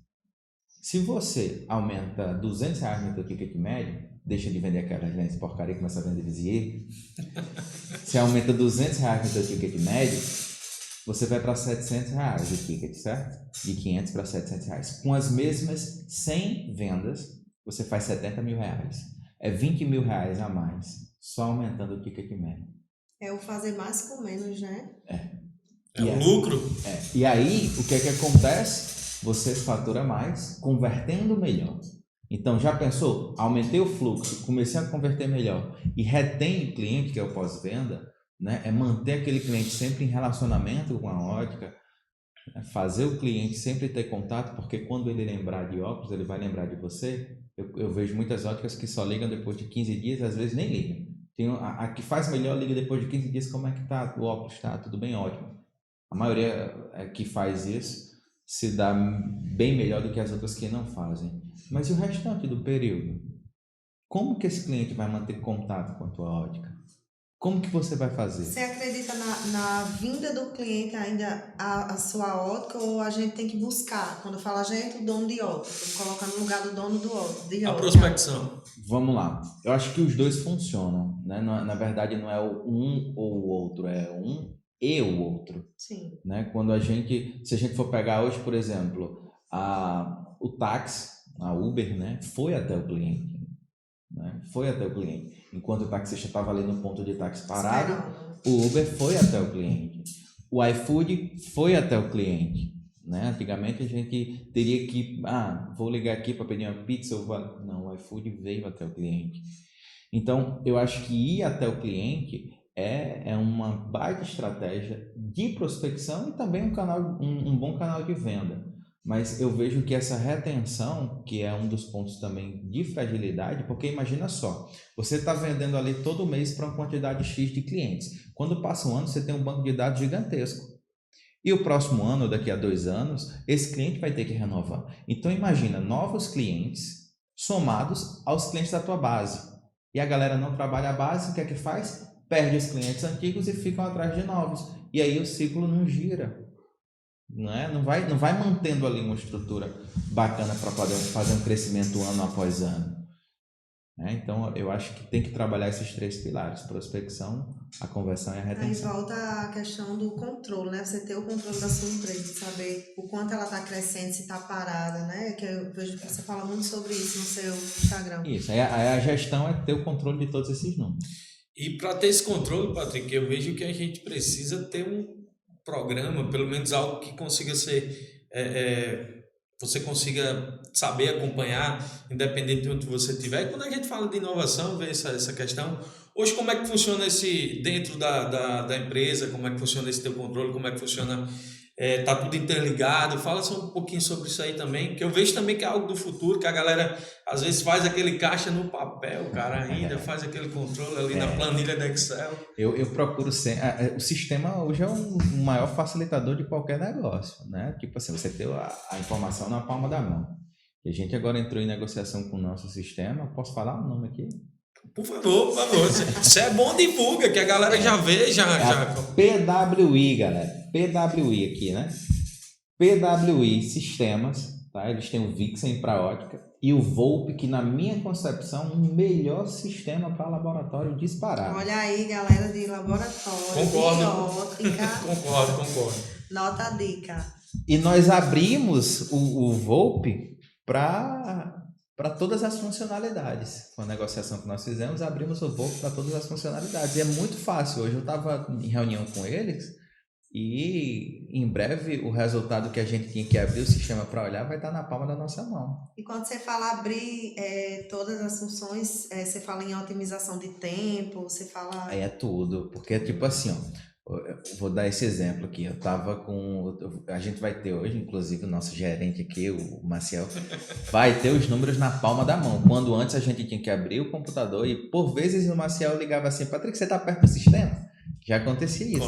Se você aumenta R$200 no teu ticket médio, deixa de vender aquelas lentes porcaria e começa a vender Visier, você aumenta R$200 no teu ticket médio, você vai para R$ 700 de ticket, certo? De 500 para R$ 700. Com as mesmas 100 vendas, você faz R$ 70.000. É R$ 20.000 a mais, só aumentando o ticket médio. É o fazer mais com menos, né? É o lucro. E aí, o que é que acontece? Você fatura mais, convertendo melhor. Então, já pensou? Aumentei o fluxo, comecei a converter melhor e retém o cliente, que é o pós-venda, né? É manter aquele cliente sempre em relacionamento com a ótica, né? Fazer o cliente sempre ter contato, porque quando ele lembrar de óculos, ele vai lembrar de você. Eu vejo muitas óticas que só ligam depois de 15 dias, às vezes nem ligam. Tem a que faz melhor liga depois de 15 dias, como é que tá o óculos? Tá tudo bem, ótimo. A maioria que faz isso se dá bem melhor do que as outras que não fazem. Mas e o restante do período? Como que esse cliente vai manter contato com a tua ótica? Como que você vai fazer? Você acredita na vinda do cliente ainda a sua ótica ou a gente tem que buscar? Quando fala a gente, o dono de ótica, colocar no lugar do dono de A ótica. prospecção. Vamos lá. Eu acho que os dois funcionam, né? Na verdade, não é o um ou o outro, é um e o outro. Sim. Né? Se a gente for pegar hoje, por exemplo, o táxi, a Uber, né? Foi até o cliente. Né? Foi até o cliente. Enquanto o taxista estava ali no ponto de táxi parado, Esperando. o Uber foi até o cliente. O iFood foi até o cliente. Né? Antigamente a gente teria que, vou ligar aqui para pedir uma pizza. Não, o iFood veio até o cliente. Então, eu acho que ir até o cliente é uma baita estratégia de prospecção e também um bom canal de venda. Mas eu vejo que essa retenção, que é um dos pontos também de fragilidade, porque imagina só, você está vendendo ali todo mês para uma quantidade X de clientes. Quando passa um ano, você tem um banco de dados gigantesco. E o próximo ano, daqui a 2 anos, esse cliente vai ter que renovar. Então imagina novos clientes somados aos clientes da tua base. E a galera não trabalha a base, o que é que faz? Perde os clientes antigos e ficam atrás de novos. E aí o ciclo não gira. Não vai mantendo ali uma estrutura bacana para poder fazer um crescimento ano após ano. Então, eu acho que tem que trabalhar esses 3 pilares: prospecção, a conversão e a Aí retenção. volta a questão do controle, né? Você ter o controle da sua empresa, saber o quanto ela está crescendo, se está parada, né? Que eu vejo que você fala muito sobre isso no seu Instagram. Isso, aí a gestão é ter o controle de todos esses números. E para ter esse controle, Patrick, eu vejo que a gente precisa ter um programa, pelo menos algo que consiga ser, você consiga saber acompanhar, independente de onde você estiver. E quando a gente fala de inovação, vê essa questão. Hoje, como é que funciona esse dentro da empresa? Como é que funciona esse teu controle? Como é que funciona? Tá tudo interligado. Fala só um pouquinho sobre isso aí também, que eu vejo também que é algo do futuro, que a galera às vezes faz aquele caixa no papel, cara, ainda faz aquele controle ali na planilha do Excel. Eu procuro sempre. O sistema hoje é o maior facilitador de qualquer negócio, né? Tipo assim, você ter a informação na palma da mão. E a gente agora entrou em negociação com o nosso sistema. Posso falar o nome aqui? Por favor, por favor. Isso é bom, divulga, que a galera já vê, já. PWI, galera. PWI aqui, né? PWI Sistemas, tá? Eles têm o Vixen para ótica e o Volpe, que na minha concepção, o melhor sistema para laboratório disparado. Olha aí, galera de laboratório, Concordo. de ótica. Concordo. Nota a dica. E nós abrimos o Volpe para todas as funcionalidades. Com a negociação que nós fizemos, abrimos o Volpe para todas as funcionalidades. E é muito fácil. Hoje eu estava em reunião com eles e em breve o resultado que a gente tinha que abrir o sistema para olhar vai estar na palma da nossa mão. E quando você fala abrir todas as funções, você fala em otimização de tempo, você fala... Aí é tudo, porque é tipo assim, ó, eu vou dar esse exemplo aqui, eu tava a gente vai ter hoje, inclusive o nosso gerente aqui, o Maciel, vai ter os números na palma da mão, quando antes a gente tinha que abrir o computador e por vezes o Maciel ligava assim, Patrick, você tá perto do sistema? Já acontecia isso.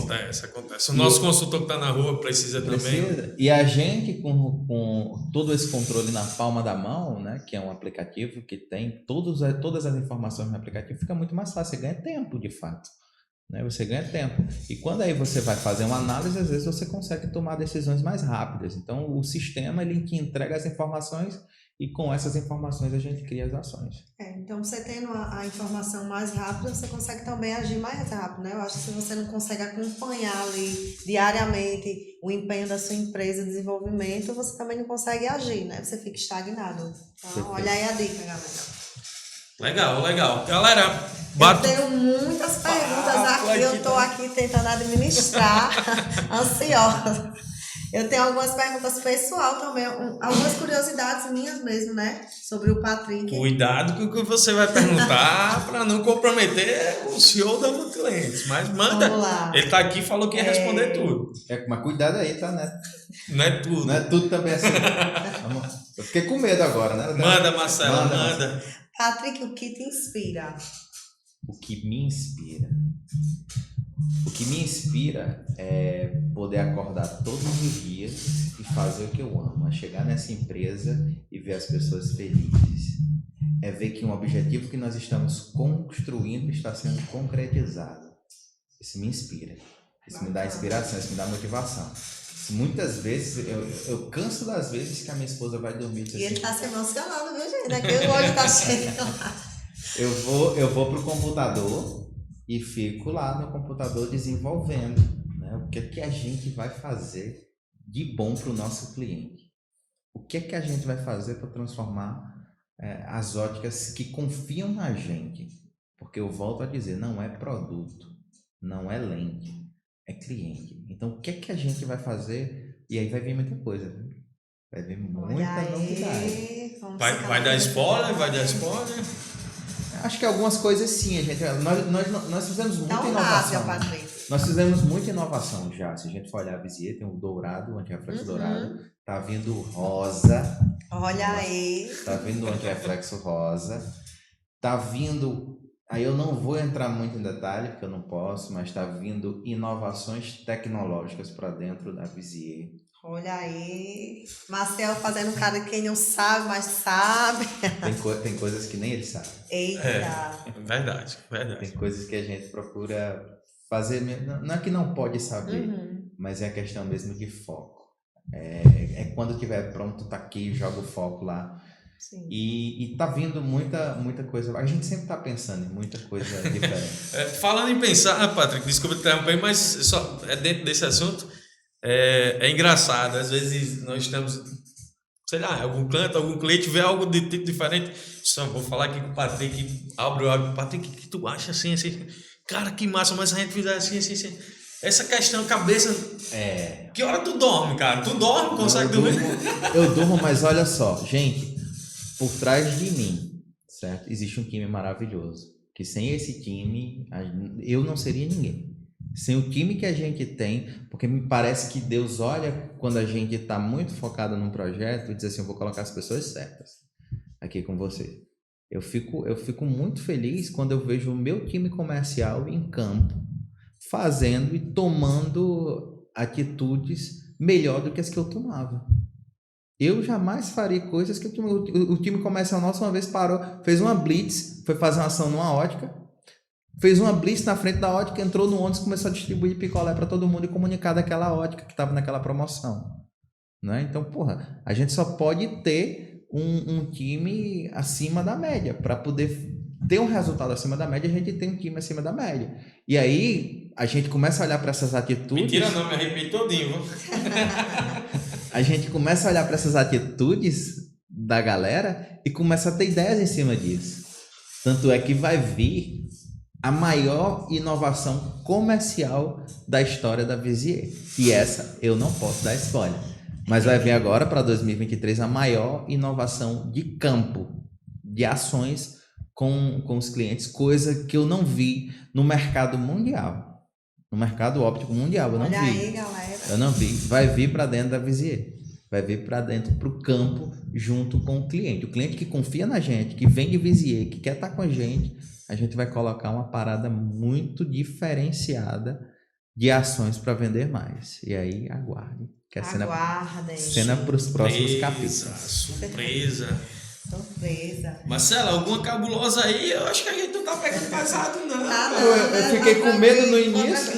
Acontece. O nosso consultor que está na rua precisa também. E a gente, com todo esse controle na palma da mão, né, que é um aplicativo que tem todas as informações no aplicativo, fica muito mais fácil. Você ganha tempo, de fato. Né? Você ganha tempo. E quando aí você vai fazer uma análise, às vezes você consegue tomar decisões mais rápidas. Então, o sistema ele te entrega as informações e com essas informações a gente cria as ações. Então, você tendo a informação mais rápida, você consegue também agir mais rápido, né? Eu acho que se você não consegue acompanhar ali diariamente o empenho da sua empresa, o desenvolvimento, você também não consegue agir, né? Você fica estagnado. Então, olha aí a dica, galera. Legal. Galera, eu tenho muitas perguntas aqui, eu estou aqui tentando administrar, ansiosa. Eu tenho algumas perguntas pessoal também, algumas curiosidades minhas mesmo, né? Sobre o Patrick. Cuidado com o que você vai perguntar para não comprometer o CEO da Multiclientes. Mas manda. Vamos lá. Ele tá aqui e falou que ia responder tudo. Mas cuidado aí, tá, né? Não é tudo. Não é tudo também assim. Eu fiquei com medo agora, né? Manda, Marcela, manda. Patrick, o que te inspira? O que me inspira? O que me inspira é poder acordar todos os dias e fazer o que eu amo. É chegar nessa empresa e ver as pessoas felizes. É ver que um objetivo que nós estamos construindo está sendo concretizado. Isso me inspira. Isso me dá inspiração, isso me dá motivação. Muitas vezes, eu canso das vezes que a minha esposa vai dormir. E ele tá se emocionando, viu, gente? Aqui o olho tá cheio. Eu vou pro computador e fico lá no computador desenvolvendo, né? O que é que a gente vai fazer de bom para o nosso cliente? O que é que a gente vai fazer para transformar as óticas que confiam na gente? Porque eu volto a dizer, não é produto, não é lente, é cliente. Então, o que é que a gente vai fazer? E aí vai vir muita coisa, viu? Vai vir muita novidade. Vai dar spoiler? Vai dar spoiler? Acho que algumas coisas sim, nós fizemos muita inovação. Nós fizemos muita inovação já. Se a gente for olhar a Visier, tem o dourado, o antirreflexo dourado. Tá vindo rosa. Olha aí. Tá vindo o antirreflexo rosa. Tá vindo... Aí eu não vou entrar muito em detalhe, porque eu não posso, mas está vindo inovações tecnológicas para dentro da Visier. Olha aí, Marcel fazendo cara de quem não sabe, mas sabe. Tem coisas que nem ele sabe. Eita. Verdade. Tem coisas que a gente procura fazer, não é que não pode saber, mas é a questão mesmo de foco. É quando estiver pronto, tá aqui, joga o foco lá. Sim. E tá vindo muita coisa. A gente sempre tá pensando em muita coisa diferente. Falando em pensar, Patrick, desculpa te interromper, mas só dentro desse assunto, é engraçado. Às vezes nós estamos, sei lá, algum canto, algum cliente vê algo de tipo diferente. Só vou falar aqui com o Patrick, abre o olho. Patrick, o que tu acha assim? Cara, que massa, mas a gente fizer assim. Essa questão, cabeça. Que hora tu dorme, cara? Tu dorme, consegue dormir? Eu durmo, mas olha só, gente. Por trás de mim, certo? Existe um time maravilhoso. Que sem esse time, eu não seria ninguém. Sem o time que a gente tem, porque me parece que Deus olha quando a gente está muito focado num projeto e diz assim, eu vou colocar as pessoas certas aqui com você. Eu fico muito feliz quando eu vejo o meu time comercial em campo, fazendo e tomando atitudes melhor do que as que eu tomava. Eu jamais faria coisas que o time comercial nosso uma vez parou, fez uma blitz, foi fazer uma ação numa ótica, fez uma blitz na frente da ótica, entrou no ônibus, começou a distribuir picolé para todo mundo e comunicar daquela ótica que estava naquela promoção. Né? Então, porra, a gente só pode ter um time acima da média. Para poder ter um resultado acima da média, a gente tem um time acima da média. E aí, a gente começa a olhar para essas atitudes... Mentira não, me arrepio todinho. A gente começa a olhar para essas atitudes da galera e começa a ter ideias em cima disso. Tanto é que vai vir a maior inovação comercial da história da Visier. E essa eu não posso dar spoiler. Mas vai vir agora para 2023 a maior inovação de campo, de ações com os clientes, coisa que eu não vi no mercado mundial. No mercado óptico mundial, eu não vi. Olha aí, galera. Eu não vi. Vai vir para dentro da Visier. Vai vir para dentro, para o campo, junto com o cliente. O cliente que confia na gente, que vem de Visier, que quer estar com a gente vai colocar uma parada muito diferenciada de ações para vender mais. E aí, aguarde. Que é cena para os próximos capítulos. Surpresa. Surpresa. Marcela, alguma cabulosa aí? Eu acho que a gente não tá pegando pesado, não. Eu fiquei com medo no início.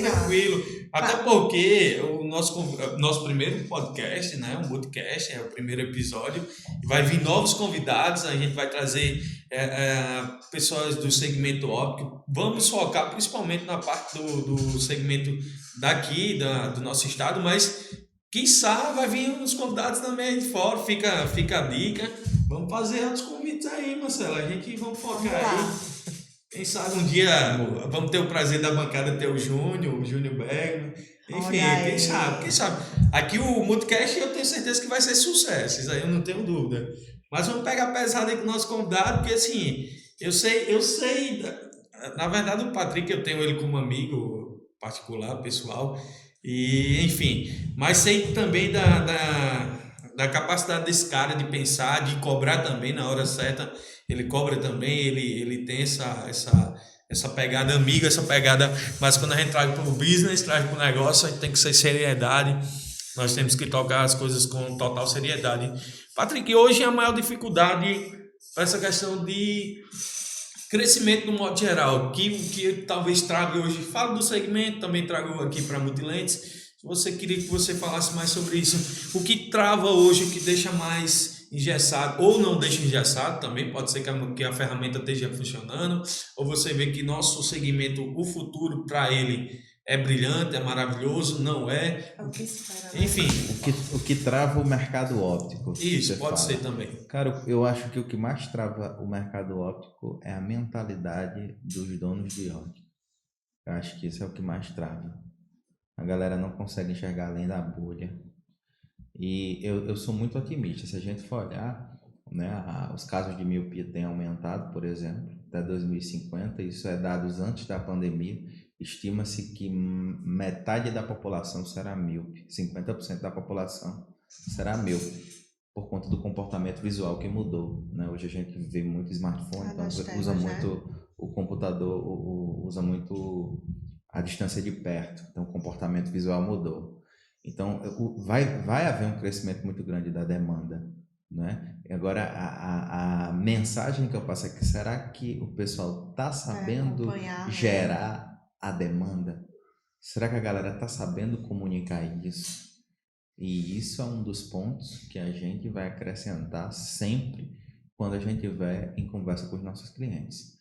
Tranquilo. Até porque o nosso primeiro podcast, né, um podcast, é o primeiro episódio, vai vir novos convidados, a gente vai trazer pessoas do segmento óptico. Vamos focar principalmente na parte do segmento daqui, do nosso estado, mas quiçá vai vir uns convidados também de fora, fica a dica. Vamos fazer outros convites aí, Marcelo. A gente vamos focar aí. Quem sabe um dia vamos ter o prazer da bancada ter o Júnior Bergman. Enfim, quem sabe. Aqui o Multicast eu tenho certeza que vai ser sucesso, isso aí eu não tenho dúvida. Mas vamos pegar pesado aí com o nosso convidado, porque assim, eu sei, na verdade o Patrick eu tenho ele como amigo particular, pessoal, e enfim, mas sei também da capacidade desse cara de pensar, de cobrar também na hora certa. Ele cobra também, ele tem essa pegada amiga, essa pegada, mas quando a gente traz para o business, traz para o negócio, a gente tem que ser seriedade, nós temos que tocar as coisas com total seriedade. Patrick, hoje a maior dificuldade é essa questão de crescimento no modo geral, que talvez traga hoje, falo do segmento, também trago aqui para Multilentes. Você queria que você falasse mais sobre isso, o que trava hoje, o que deixa mais engessado, ou não deixa engessado, também pode ser que a ferramenta esteja funcionando, ou você vê que nosso segmento, o futuro para ele é brilhante, é maravilhoso, não é. É o que espera, né? Enfim. O que trava o mercado óptico. Isso, pode ser também. Cara, eu acho que o que mais trava o mercado óptico é a mentalidade dos donos de óptica. Eu acho que isso é o que mais trava. A galera não consegue enxergar além da bolha. E eu sou muito otimista. Se a gente for olhar, né, os casos de miopia têm aumentado, por exemplo, até 2050. Isso é dados antes da pandemia. Estima-se que metade da população será míope. 50% da população será míope, por conta do comportamento visual que mudou, né? Hoje a gente vê muito smartphone, então usa muito o computador, usa muito a distância de perto, então o comportamento visual mudou. Então vai haver um crescimento muito grande da demanda, né? E agora a mensagem que eu passo aqui, será que o pessoal está sabendo gerar a demanda? Será que a galera está sabendo comunicar isso? E isso é um dos pontos que a gente vai acrescentar sempre quando a gente estiver em conversa com os nossos clientes.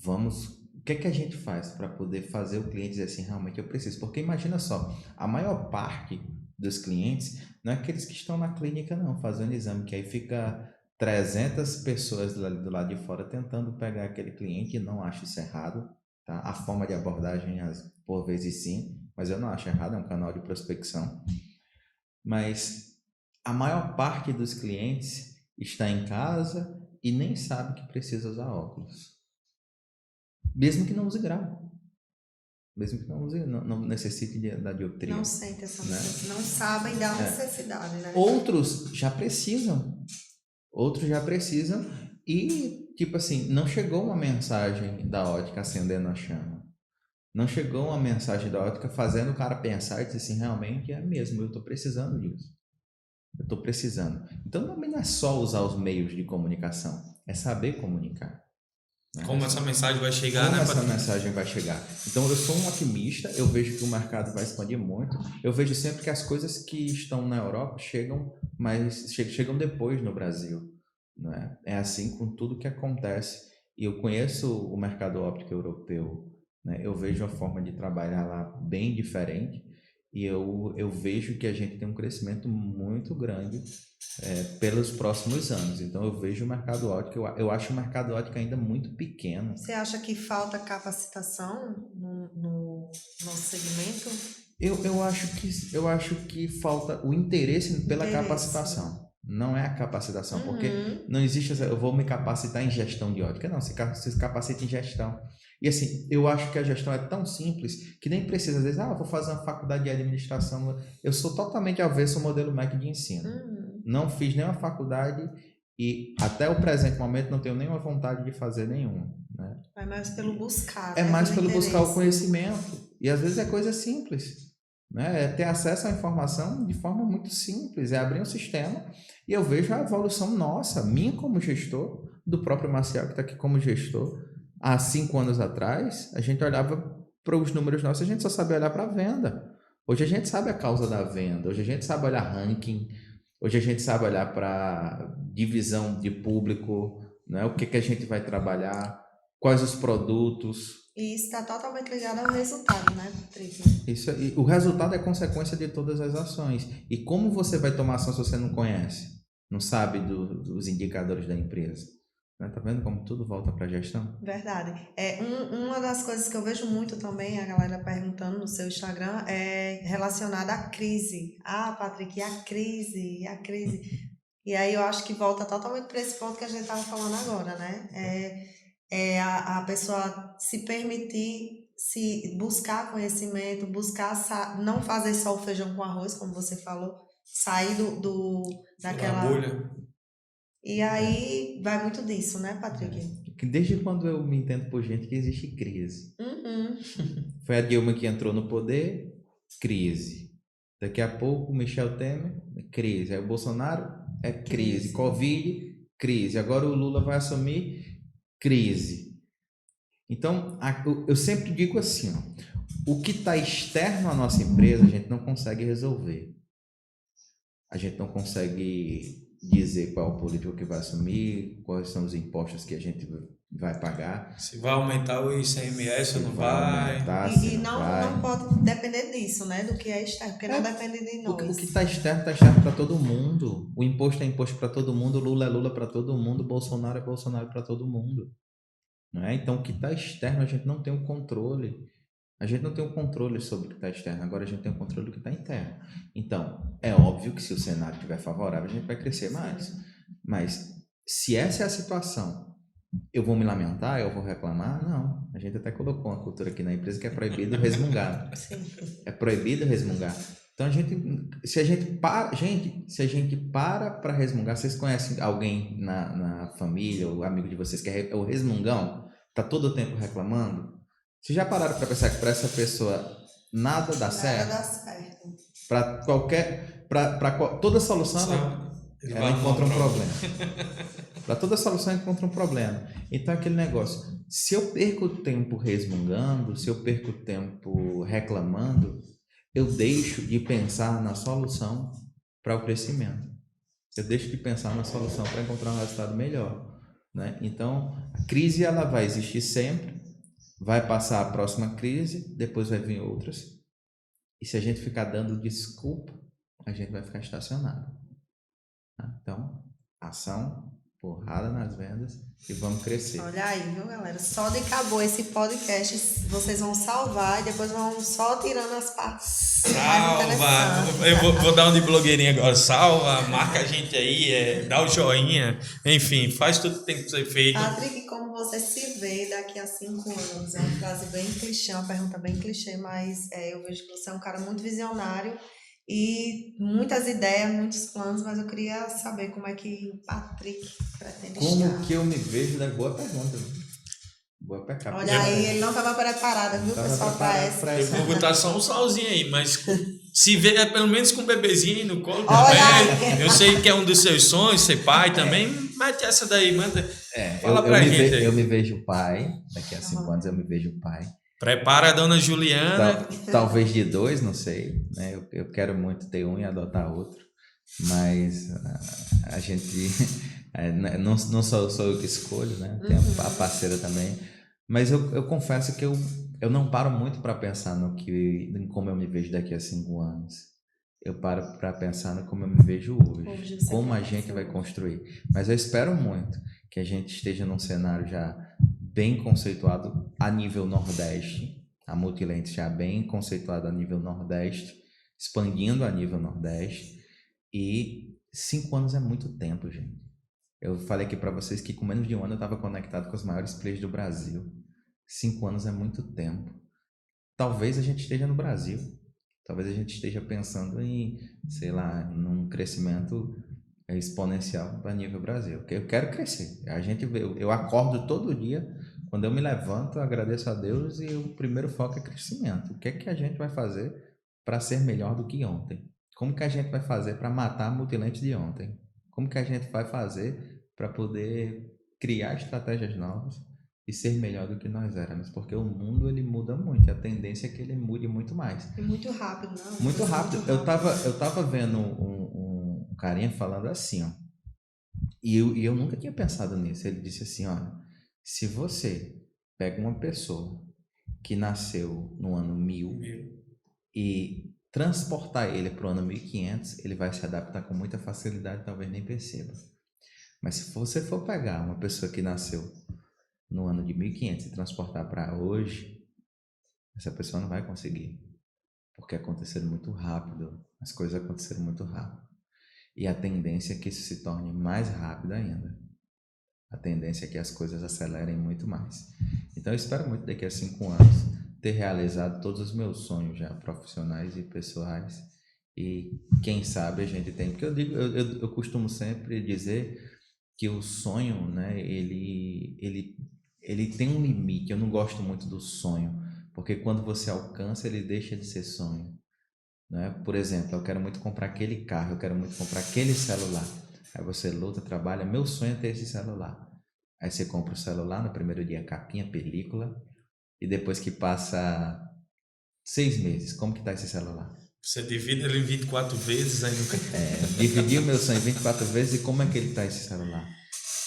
O que é que a gente faz para poder fazer o cliente dizer assim, realmente eu preciso? Porque imagina só, a maior parte dos clientes não é aqueles que estão na clínica não, fazendo exame, que aí fica 300 pessoas do lado de fora tentando pegar aquele cliente, e não acho isso errado, tá? A forma de abordagem, por vezes sim, mas eu não acho errado, é um canal de prospecção. Mas a maior parte dos clientes está em casa e nem sabe que precisa usar óculos. Mesmo que não use grau. Mesmo que não necessite da dioptria. Não sentem essa necessidade, não sabem da necessidade, né? Outros já precisam. E, tipo assim, não chegou uma mensagem da ótica acendendo a chama. Não chegou uma mensagem da ótica fazendo o cara pensar e dizer assim, realmente é mesmo, eu estou precisando disso. Eu estou precisando. Então, também não é só usar os meios de comunicação, é saber comunicar. Né? Como essa mensagem vai chegar, né? Como essa mensagem vai chegar. Então, eu sou um otimista, eu vejo que o mercado vai expandir muito. Eu vejo sempre que as coisas que estão na Europa chegam depois no Brasil. Né? É assim com tudo que acontece. E eu conheço o mercado óptico europeu. Eu vejo a forma de trabalhar lá bem diferente e eu vejo que a gente tem um crescimento muito grande pelos próximos anos. Então, eu vejo o mercado óptico, eu acho o mercado óptico ainda muito pequeno. Você acha que falta capacitação no nosso segmento? Eu acho que falta o interesse pela capacitação. Não é a capacitação, porque não existe, eu vou me capacitar em gestão de ótica. Não, você se capacita em gestão. E assim, eu acho que a gestão é tão simples que nem precisa, às vezes, vou fazer uma faculdade de administração. Eu sou totalmente avesso ao modelo MEC de ensino. Não fiz nenhuma faculdade e até o presente momento não tenho nenhuma vontade de fazer nenhuma. Né? É mais pelo buscar. É mais pelo buscar o conhecimento. E às vezes é coisa simples. Né? É ter acesso à informação de forma muito simples. É abrir um sistema e eu vejo a evolução nossa, minha como gestor, do próprio Marcial que está aqui como gestor. Há 5 anos atrás, a gente olhava para os números nossos, a gente só sabe olhar para a venda. Hoje a gente sabe a causa da venda, hoje a gente sabe olhar ranking, hoje a gente sabe olhar para divisão de público, né? O que a gente vai trabalhar, quais os produtos. E isso está totalmente ligado ao resultado, né, Patrick? Isso, o resultado é consequência de todas as ações. E como você vai tomar ação se você não conhece? Não sabe dos indicadores da empresa? Né? Tá vendo como tudo volta para a gestão? Verdade. Uma das coisas que eu vejo muito também, a galera perguntando no seu Instagram, é relacionada à crise. Ah, Patrick, e a crise, e a crise. E aí eu acho que volta totalmente para esse ponto que a gente estava falando agora, né? A pessoa se permitir, se buscar conhecimento, não fazer só o feijão com arroz, como você falou, sair daquela... bolha. E aí vai muito disso, né, Patrick? Desde quando eu me entendo por gente que existe crise. Uhum. Foi a Dilma que entrou no poder, crise. Daqui a pouco, Michel Temer, crise. Aí o Bolsonaro, crise. Covid, crise. Agora o Lula vai assumir, crise. Então, eu sempre digo assim, ó, o que está externo à nossa empresa, a gente não consegue resolver. A gente não consegue dizer qual é o político que vai assumir, quais são os impostos que a gente vai pagar. Se vai aumentar o ICMS ou não vai. Aumentar, E não pode depender disso, né? Do que é externo, porque não depende de nós. O que está externo para todo mundo. O imposto é imposto para todo mundo, Lula é Lula para todo mundo, Bolsonaro é Bolsonaro para todo mundo. Não é? Então, o que está externo, a gente não tem o controle. A gente não tem o controle sobre o que está externo, agora a gente tem o controle do que está interno. Então, é óbvio que se o cenário estiver favorável, a gente vai crescer mais. Mas, se essa é a situação, eu vou me lamentar, eu vou reclamar? Não. A gente até colocou uma cultura aqui na empresa que é proibido resmungar. É proibido resmungar. Então, se a gente para resmungar, vocês conhecem alguém na família ou amigo de vocês que é o resmungão? Está todo o tempo reclamando? Vocês já pararam para pensar que para essa pessoa nada dá certo? Nada dá certo. Para toda solução ela encontra um problema. Para toda solução encontra um problema. Então aquele negócio, se eu perco tempo resmungando, se eu perco tempo reclamando, eu deixo de pensar na solução para o crescimento. Eu deixo de pensar na solução para encontrar um resultado melhor, né? Então a crise ela vai existir sempre. Vai passar a próxima crise, depois vai vir outras. E se a gente ficar dando desculpa, a gente vai ficar estacionado. Então, ação, porrada nas vendas e vamos crescer. Olha aí, viu, galera? Só de acabou esse podcast, vocês vão salvar e depois vão só tirando as partes mais interessantes. Eu vou dar um de blogueirinha agora. Salva, marca a gente aí, dá o joinha. Enfim, faz tudo que tem que ser feito. Patrick, como você se vê daqui a 5 anos? É uma frase bem clichê, uma pergunta bem clichê, mas eu vejo que você é um cara muito visionário e muitas ideias, muitos planos, mas eu queria saber como é que o Patrick pretende Como estar. que eu me vejo, né? Boa pergunta. Boa pergunta. Olha aí, ele não estava preparado, viu, pessoal, para essa. Eu vou botar só um salzinho aí, mas se vê pelo menos com um bebezinho no colo Olha também. Eu sei que é um dos seus sonhos, ser pai também. Mete essa daí, manda. Fala pra gente aí. Eu me vejo pai, daqui a 5 anos eu me vejo pai. Prepara a dona Juliana. Talvez de 2, não sei, né? Eu quero muito ter um e adotar outro, mas a gente não sou eu que escolho, né? Tem a parceira também, mas eu confesso que eu não paro muito para pensar em como eu me vejo daqui a 5 anos. Eu paro para pensar no como eu me vejo hoje, como a gente vai construir. Mas eu espero muito que a gente esteja num cenário já bem conceituado a nível Nordeste, a Multilentes já bem conceituada a nível Nordeste, expandindo a nível Nordeste, e 5 anos é muito tempo, gente. Eu falei aqui para vocês que com menos de um ano eu estava conectado com os maiores players do Brasil. 5 anos é muito tempo. Talvez a gente esteja no Brasil, talvez a gente esteja pensando em, sei lá, num crescimento exponencial para nível Brasil. Eu quero crescer. Eu acordo todo dia, quando eu me levanto, eu agradeço a Deus e o primeiro foco é crescimento. O que é que a gente vai fazer para ser melhor do que ontem? Como que a gente vai fazer para matar a Multilentes de ontem? Como que a gente vai fazer para poder criar estratégias novas, e ser melhor do que nós éramos, porque o mundo ele muda muito, e a tendência é que ele mude muito mais. E muito rápido, não? Muito rápido. Eu tava vendo um carinha falando assim, ó, e eu nunca tinha pensado nisso. Ele disse assim, olha, se você pega uma pessoa que nasceu no ano 1000 e transportar ele para o ano 1500, ele vai se adaptar com muita facilidade, talvez nem perceba. Mas se você for pegar uma pessoa que nasceu no ano de 1500 e transportar para hoje, essa pessoa não vai conseguir, porque aconteceram muito rápido, as coisas aconteceram muito rápido. E a tendência é que isso se torne mais rápido ainda. A tendência é que as coisas acelerem muito mais. Então eu espero muito daqui a 5 anos ter realizado todos os meus sonhos já profissionais e pessoais, e quem sabe a gente tem, porque eu costumo sempre dizer que o sonho, né, ele tem um limite. Eu não gosto muito do sonho, porque quando você alcança ele deixa de ser sonho, né? Por exemplo, eu quero muito comprar aquele carro, eu quero muito comprar aquele celular, aí você luta, trabalha, meu sonho é ter esse celular, aí você compra o celular, no primeiro dia capinha, película, e depois que passa 6 meses, como que tá esse celular? Você divide ele em 24 vezes, aí nunca... Dividir o meu sonho em 24 vezes, e como é que ele tá esse celular?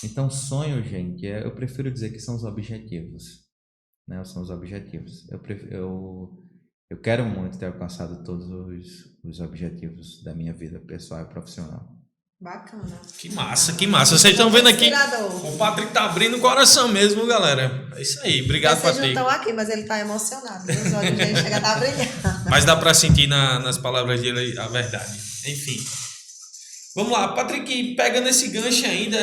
Então, sonho, gente, eu prefiro dizer que são os objetivos, né? São os objetivos. Eu quero muito ter alcançado todos os objetivos da minha vida pessoal e profissional. Bacana. Que massa, que massa. Vocês estão vendo aqui, Inspirador. o Patrick tá abrindo o coração mesmo, galera. É isso aí, obrigado, Vocês não Patrick. estão aqui, mas ele está emocionado. Os olhos dele chegam a estar brilhando. Mas dá pra sentir nas palavras dele a verdade. Enfim. Vamos lá, Patrick, pegando esse gancho ainda,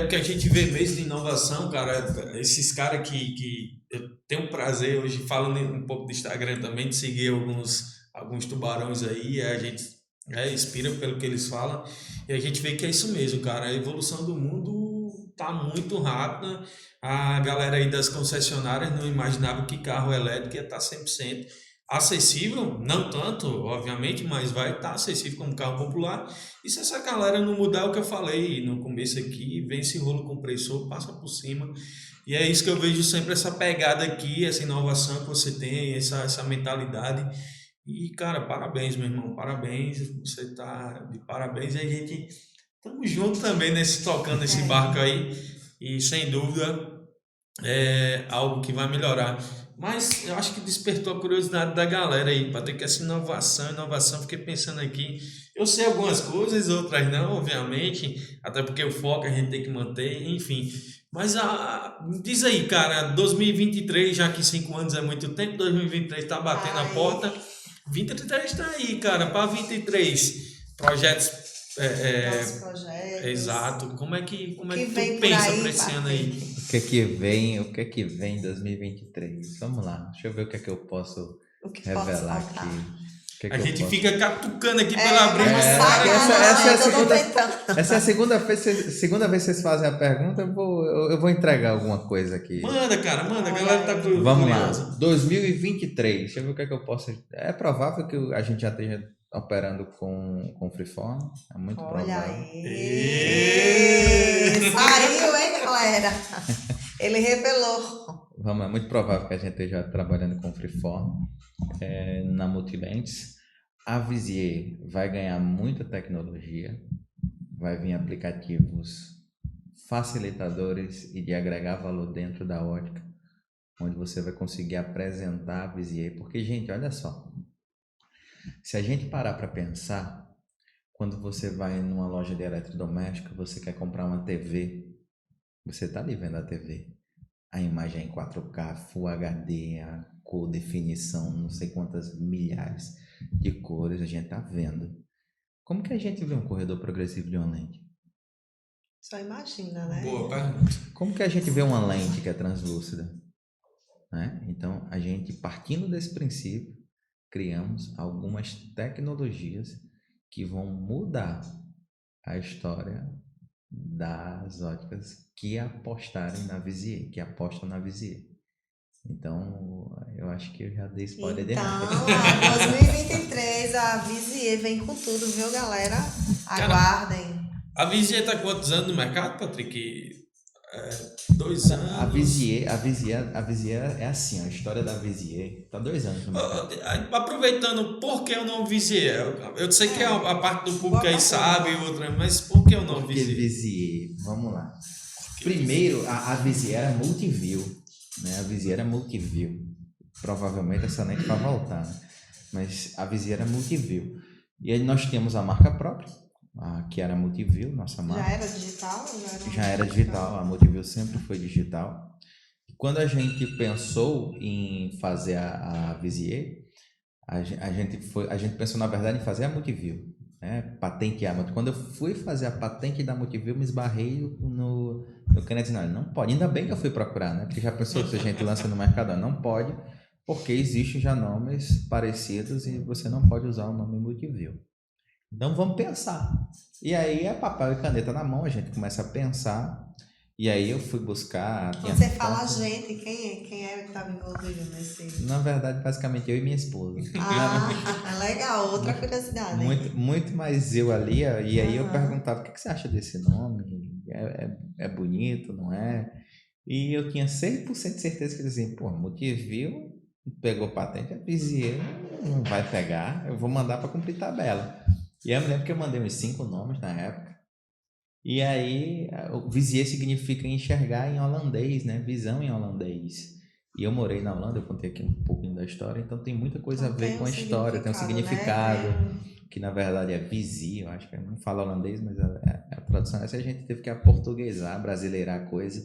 o que a gente vê mesmo de inovação, cara, esses caras que eu tenho prazer hoje, falando um pouco do Instagram também, de seguir alguns tubarões aí, a gente inspira pelo que eles falam, e a gente vê que é isso mesmo, cara, a evolução do mundo tá muito rápida, a galera aí das concessionárias não imaginava que carro elétrico ia estar 100% acessível, não tanto, obviamente, mas vai estar acessível como carro popular. E se essa galera não mudar o que eu falei no começo aqui, vem esse rolo compressor, passa por cima. E é isso que eu vejo sempre, essa pegada aqui, essa inovação que você tem, essa mentalidade. E, cara, parabéns, meu irmão, parabéns, você tá de parabéns. E a gente estamos juntos também tocando esse barco aí. E, sem dúvida, é algo que vai melhorar. Mas eu acho que despertou a curiosidade da galera aí, para ter que essa inovação, fiquei pensando aqui, eu sei algumas coisas, outras não, obviamente, até porque o foco a gente tem que manter, enfim, mas diz aí, cara, 2023, já que 5 anos é muito tempo, 2023 tá batendo a porta, 23 tá aí, cara, para 23, projetos, Novos projetos. exato, como é que tu vem por pensa aí, para esse ano aí? O que é que vem em 2023? Vamos lá, deixa eu ver o que é que eu posso O que revelar pode faltar? aqui. O que é que A eu gente posso... fica catucando aqui pela Vamos briga. sair, essa é a eu tô segunda- tentando. Essa é a segunda vez que vocês fazem a pergunta, eu vou entregar alguma coisa aqui. Manda, cara, manda, a galera tá curiosa. Vamos lá, 2023, deixa eu ver o que é que eu posso... É provável que a gente já esteja operando com Freeform, é muito Olha provável. aí. Saiu, hein, galera? Ele revelou. É muito provável que a gente esteja trabalhando com Freeform na Multilentes. A Visier vai ganhar muita tecnologia, vai vir aplicativos facilitadores e de agregar valor dentro da ótica, onde você vai conseguir apresentar a Visier. Porque, gente, olha só, se a gente parar para pensar, quando você vai numa loja de eletrodoméstico, você quer comprar uma TV, você está ali vendo a TV. A imagem é em 4K, Full HD, a cor, definição, não sei quantas milhares de cores a gente está vendo. Como que a gente vê um corredor progressivo de uma lente? Só imagina, né? Boa pergunta. Como que a gente vê uma lente que é translúcida? Né? Então, a gente, partindo desse princípio, criamos algumas tecnologias que vão mudar a história das óticas que apostarem na Visier, que apostam na Visier. Então, eu acho que eu já dei spoiler demais. Então, 2023, a Visier vem com tudo, viu, galera? Aguardem. A Visier tá quantos anos no mercado, Patrick? 2 A anos. Visier é assim, a história da Visier tá 2 anos no mercado. Aproveitando, por que o nome Visier? Eu sei que a parte do público Boa aí pergunta. sabe, outra, mas por que o nome Porque Visier? Visier, vamos lá. Primeiro, a Visier era multiview, né? A Visier era multiview. Provavelmente essa nem vai voltar, né? Mas a Visier era multiview. E aí nós temos a marca própria, que era multiview, nossa marca. Já era digital? Já era digital, a Multiview sempre foi digital. Quando a gente pensou em fazer a Visier, a gente pensou na verdade em fazer a Multiview, né? Patentear. Mas quando eu fui fazer a patente da Multiview, me esbarrei no canal. Não pode. Ainda bem que eu fui procurar, né? Porque já pensou se a gente lança no mercado? Não pode, porque existem já nomes parecidos e você não pode usar o nome Multiview. Então vamos pensar. E aí é papel e caneta na mão, a gente começa a pensar. E aí eu fui buscar. Quando você fala a gente, quem é que estava envolvido nesse? Na verdade, basicamente eu e minha esposa. Legal, outra curiosidade. Muito mais eu ali. E aí eu Aham. perguntava: o que você acha desse nome? É bonito, não é? E eu tinha 100% de certeza que dizia: pô, Multiview pegou patente, a Visier não vai pegar, eu vou mandar para cumprir tabela. E eu me lembro que eu mandei uns 5 nomes na época. E aí, o Visier significa enxergar em holandês, né? Visão em holandês. E eu morei na Holanda, eu contei aqui um pouquinho da história, então tem muita coisa Então a ver tem com um a história, tem um significado, né? que na verdade é visi, eu acho que não fala holandês, mas a tradução é essa, a gente teve que aportuguesar, brasileirar a coisa.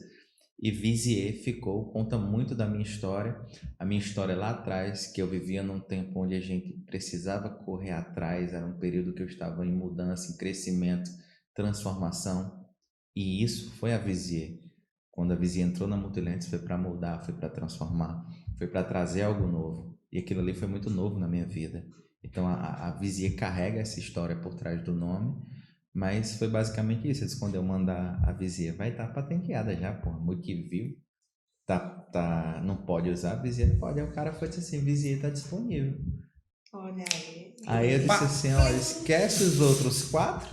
E Visier ficou, conta muito da minha história, a minha história lá atrás, que eu vivia num tempo onde a gente precisava correr atrás, era um período que eu estava em mudança, em crescimento, transformação, e isso foi a Visier. Quando a Visier entrou na Multilentes, foi para mudar, foi para transformar, foi para trazer algo novo, e aquilo ali foi muito novo na minha vida. Então a Visier carrega essa história por trás do nome, mas foi basicamente isso. Eles, quando eu mandar a Visier, vai estar patenteada já, porra. Multiview, não pode usar, a Visier não pode. Aí o cara foi dizer assim: Visier está disponível. Olha aí. Aí eu disse assim: olha, esquece os outros 4,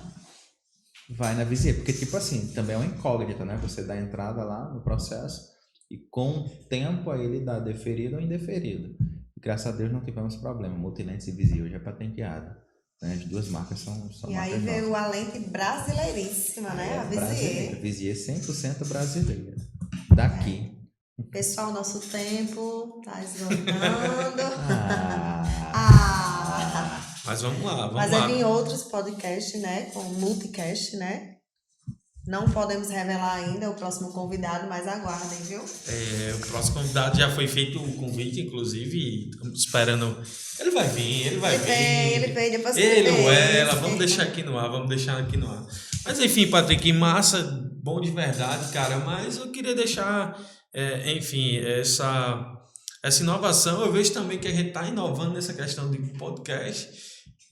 vai na Visier. Porque, tipo assim, também é uma incógnita, né? Você dá entrada lá no processo e com o tempo aí ele dá deferido ou indeferido. E, graças a Deus não tivemos problema. Multilentes e Visier hoje é patenteado. Né? As duas marcas são E aí marcas veio nossas. a lente brasileiríssima, né? A Brasileira. Visier. Visier 100% brasileira. Daqui. Pessoal, nosso tempo tá esgotando. Ah. Mas vamos lá, Mas vamos vai vir lá. outros podcasts, né? Com multicast, né? Não podemos revelar ainda o próximo convidado, mas aguardem, viu? O próximo convidado já foi feito o convite, inclusive, e estamos esperando. Ele vai vir, ele vai vir. Ele vem depois que Ele ou vem. ela, vamos deixar aqui no ar, vamos deixar aqui no ar. Mas enfim, Patrick, massa, bom de verdade, cara. Mas eu queria deixar, enfim, essa inovação. Eu vejo também que a gente está inovando nessa questão de podcast.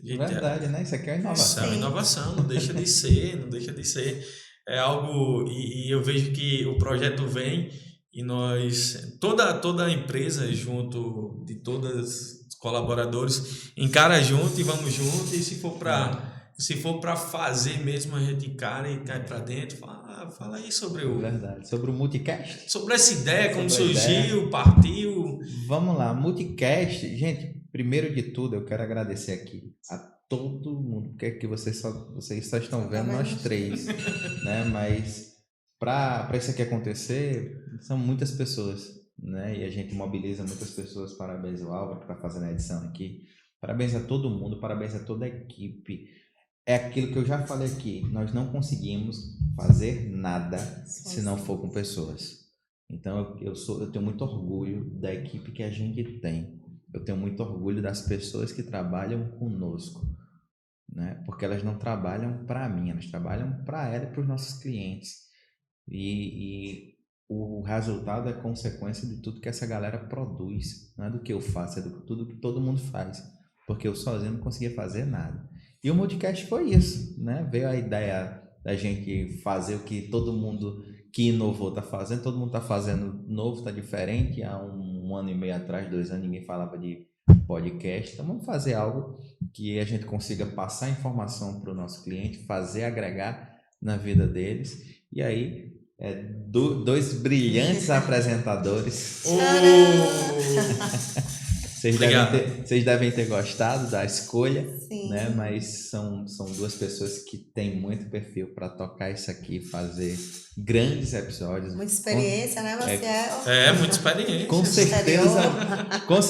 Verdade, né? Isso aqui é Isso inovação. é uma inovação, não deixa de ser, não deixa de ser. É algo, e eu vejo que o projeto vem e nós, toda a empresa junto de todos os colaboradores, encara junto e vamos junto, e se for para fazer mesmo, a gente encara e cai para dentro, fala aí sobre Verdade. Sobre o Multicast? sobre essa ideia, como Sobre a surgiu, partiu. Vamos lá, Multicast. Gente, primeiro de tudo, eu quero agradecer aqui a todo mundo, porque aqui vocês só estão vendo nós 3, né? Mas para isso aqui acontecer, são muitas pessoas, né? E a gente mobiliza muitas pessoas. Parabéns ao Álvaro que está fazendo a edição aqui. Parabéns a todo mundo, parabéns a toda a equipe. É aquilo que eu já falei aqui, nós não conseguimos fazer nada se não for com pessoas. Então eu tenho muito orgulho da equipe que a gente tem. Eu tenho muito orgulho das pessoas que trabalham conosco, né? Porque elas não trabalham para mim, elas trabalham para ela e para os nossos clientes. E o resultado é consequência de tudo que essa galera produz. Não é do que eu faço, é do tudo que todo mundo faz. Porque eu sozinho não conseguia fazer nada. E o podcast foi isso, né? Veio a ideia da gente fazer o que todo mundo que inovou está fazendo. Todo mundo está fazendo novo, está diferente. Há um ano e meio atrás, 2 anos, ninguém falava de podcast. Então vamos fazer algo que a gente consiga passar informação para o nosso cliente, fazer agregar na vida deles. E aí dois brilhantes apresentadores. Vocês devem ter gostado da escolha, Sim. né? Mas são duas pessoas que têm muito perfil para tocar isso aqui, fazer grandes episódios. Muita experiência, né, Maciel? Muita experiência. Com certeza.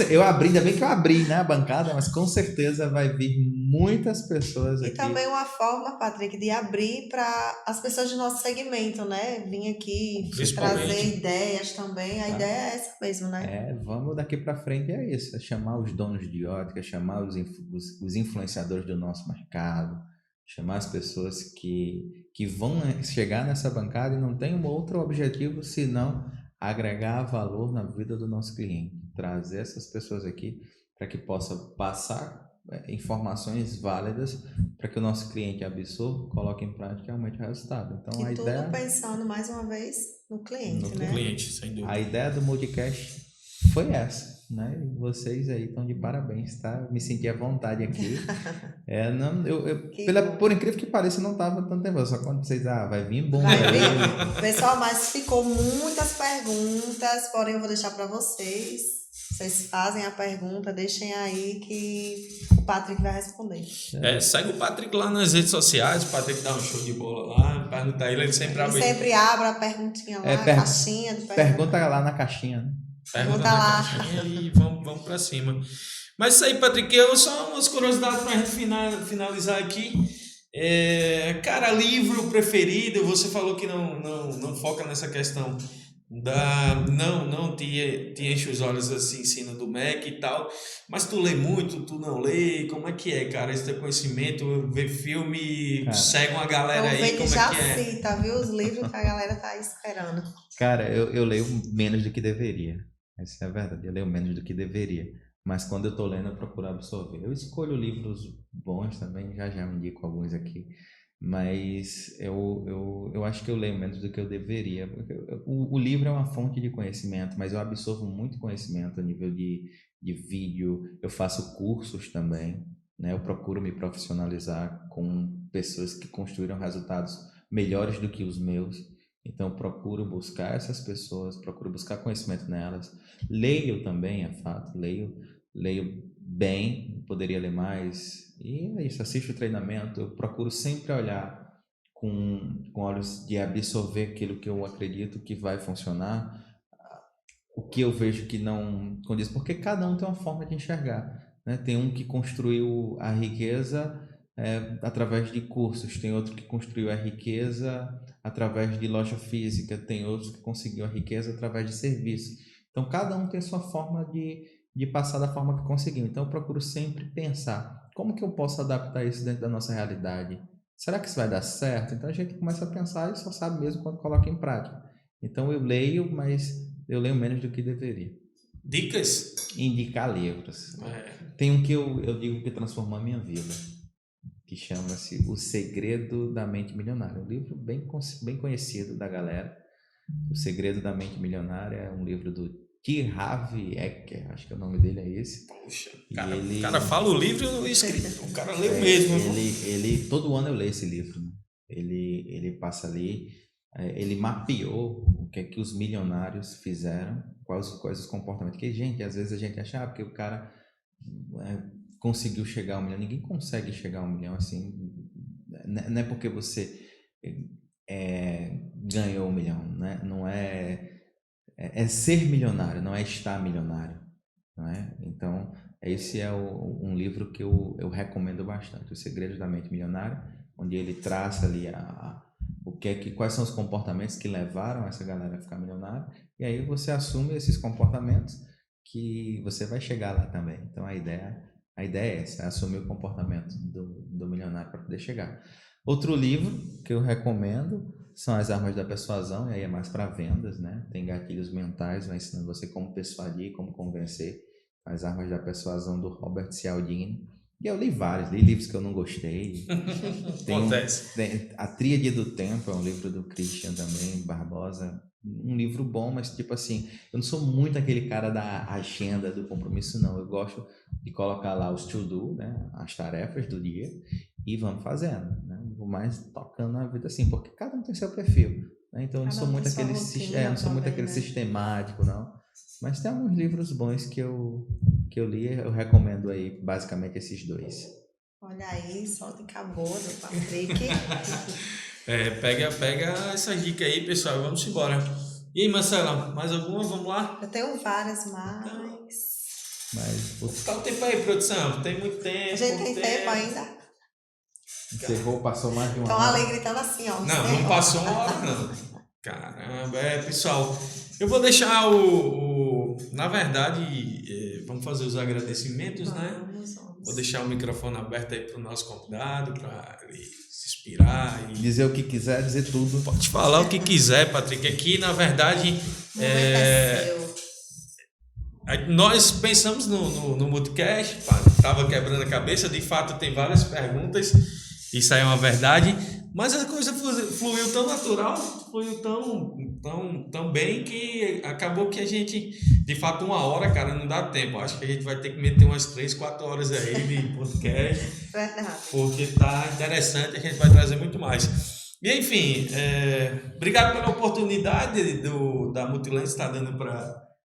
Eu abri, ainda bem que eu abri, né, a bancada, mas com certeza vai vir muitas pessoas aqui. E também uma forma, Patrick, de abrir para as pessoas do nosso segmento, né? Vir aqui trazer ideias também. A ideia é essa mesmo, né? Vamos daqui para frente, é isso. É chamar os donos de ótica, chamar os influenciadores do nosso mercado, chamar as pessoas que vão chegar nessa bancada e não tem um outro objetivo senão agregar valor na vida do nosso cliente. Trazer essas pessoas aqui para que possa passar informações válidas para que o nosso cliente absorva, coloque em prática e aumente o resultado. Então, e tudo pensando mais uma vez no cliente, né? No cliente, sem dúvida. A ideia do Multicast foi essa, né? E vocês aí estão de parabéns, tá? Me senti à vontade aqui. Por incrível que pareça, eu não estava tanto tempo. Só quando vocês, vai vir bom. Vai vir. Pessoal, mas ficou muitas perguntas, porém eu vou deixar para vocês. Vocês fazem a pergunta, deixem aí que o Patrick vai responder. Segue o Patrick lá nas redes sociais, o Patrick dá um show de bola lá, pergunta a ele sempre abre. Ele sempre abre a perguntinha lá, a caixinha de pergunta. Pergunta lá na caixinha, né? Pergunta lá. Caixinha e vamos pra cima. Mas isso aí, Patrick, só umas curiosidades pra gente finalizar aqui. Cara, livro preferido, você falou que não foca nessa questão não te enche os olhos assim, ensino do MEC e tal, mas tu lê muito, tu não lê, como é que é, cara, esse teu conhecimento, vê filme, segue uma galera aí, como é que é? Cita, viu, os livros que a galera tá esperando. Cara, eu leio menos do que deveria, essa é a verdade, eu leio menos do que deveria, mas quando eu tô lendo eu procuro absorver, eu escolho livros bons também, já me indico alguns aqui, mas eu acho que eu leio menos do que eu deveria. Porque o livro é uma fonte de conhecimento, mas eu absorvo muito conhecimento a nível de vídeo, eu faço cursos também, né? Eu procuro me profissionalizar com pessoas que construíram resultados melhores do que os meus, então eu procuro buscar essas pessoas, procuro buscar conhecimento nelas, leio também, é fato, leio bem, poderia ler mais, e é isso, assisto o treinamento, eu procuro sempre olhar com olhos de absorver aquilo que eu acredito que vai funcionar, o que eu vejo que não condiz, porque cada um tem uma forma de enxergar, né? Tem um que construiu a riqueza através de cursos, tem outro que construiu a riqueza através de loja física, tem outros que conseguiu a riqueza através de serviço, então cada um tem sua forma de passar da forma que conseguiu. Então eu procuro sempre pensar, como que eu posso adaptar isso dentro da nossa realidade? Será que isso vai dar certo? Então a gente começa a pensar e só sabe mesmo quando coloca em prática. Então eu leio, mas eu leio menos do que deveria. Dicas? Indicar livros. Tem um que eu digo que transformou a minha vida, que chama-se O Segredo da Mente Milionária. Um livro bem conhecido da galera. O Segredo da Mente Milionária é um livro do T. Harv Eker, acho que o nome dele é esse. Poxa, o cara fala o livro e não escreve. O cara leu mesmo. Ele todo ano eu leio esse livro. Né? Ele passa ali, ele mapeou o que é que os milionários fizeram, quais os comportamentos. Porque, gente, às vezes a gente acha, porque o cara conseguiu chegar a 1 milhão. Ninguém consegue chegar a 1 milhão assim. Não é porque você ganhou 1 milhão, né? Não é ser milionário, não é estar milionário, não é? Então, esse é um livro que eu recomendo bastante, O Segredo da Mente Milionária, onde ele traça ali quais são os comportamentos que levaram essa galera a ficar milionária, e aí você assume esses comportamentos que você vai chegar lá também. Então, a ideia é essa, é assumir o comportamento do milionário para poder chegar. Outro livro que eu recomendo são As Armas da Persuasão, e aí é mais para vendas, né? Tem gatilhos mentais, vai ensinando você como persuadir, como convencer. As Armas da Persuasão, do Robert Cialdini. E eu li livros que eu não gostei. A Tríade do Tempo é um livro do Christian também, Barbosa. Um livro bom, mas tipo assim, eu não sou muito aquele cara da agenda, do compromisso, não. Eu gosto de colocar lá os to-do, né? As tarefas do dia, e vamos fazendo, né? Vou mais tocando na vida assim, porque cada um tem seu perfil. né? Então eu não Cada sou um muito tem sua aquele, rotina não sou muito também, aquele né? sistemático, não. Mas tem alguns livros bons que eu li, eu recomendo aí basicamente esses dois. Olha aí, só de caboro, Patrick. Pega essa dica aí, pessoal, e vamos embora. E aí, Marcela, mais alguma? Vamos lá? Eu tenho várias, mas... Mas putz, Tá o tempo aí, produção. Tem muito tempo, A gente pouco tem tempo ainda? encerrou, passou mais de uma Então hora. ali gritando assim, ó. Não passou uma hora, não. Caramba, pessoal, eu vou deixar na verdade, vamos fazer os agradecimentos, né? Vamos. Vou deixar o microfone aberto aí para o nosso convidado, para ele se inspirar e Dizer o que quiser, dizer tudo. pode falar o que quiser, Patrick. Aqui, na verdade, O momento é seu. nós pensamos no Multicast, estava quebrando a cabeça, de fato tem várias perguntas, isso aí é uma verdade, mas a coisa fluiu tão natural, fluiu tão bem que acabou que a gente, de fato, 1 hora, cara, não dá tempo. Acho que a gente vai ter que meter umas 3, 4 horas aí de podcast, Verdade. porque tá interessante, a gente vai trazer muito mais. E enfim, obrigado pela oportunidade da Multilens estar dando para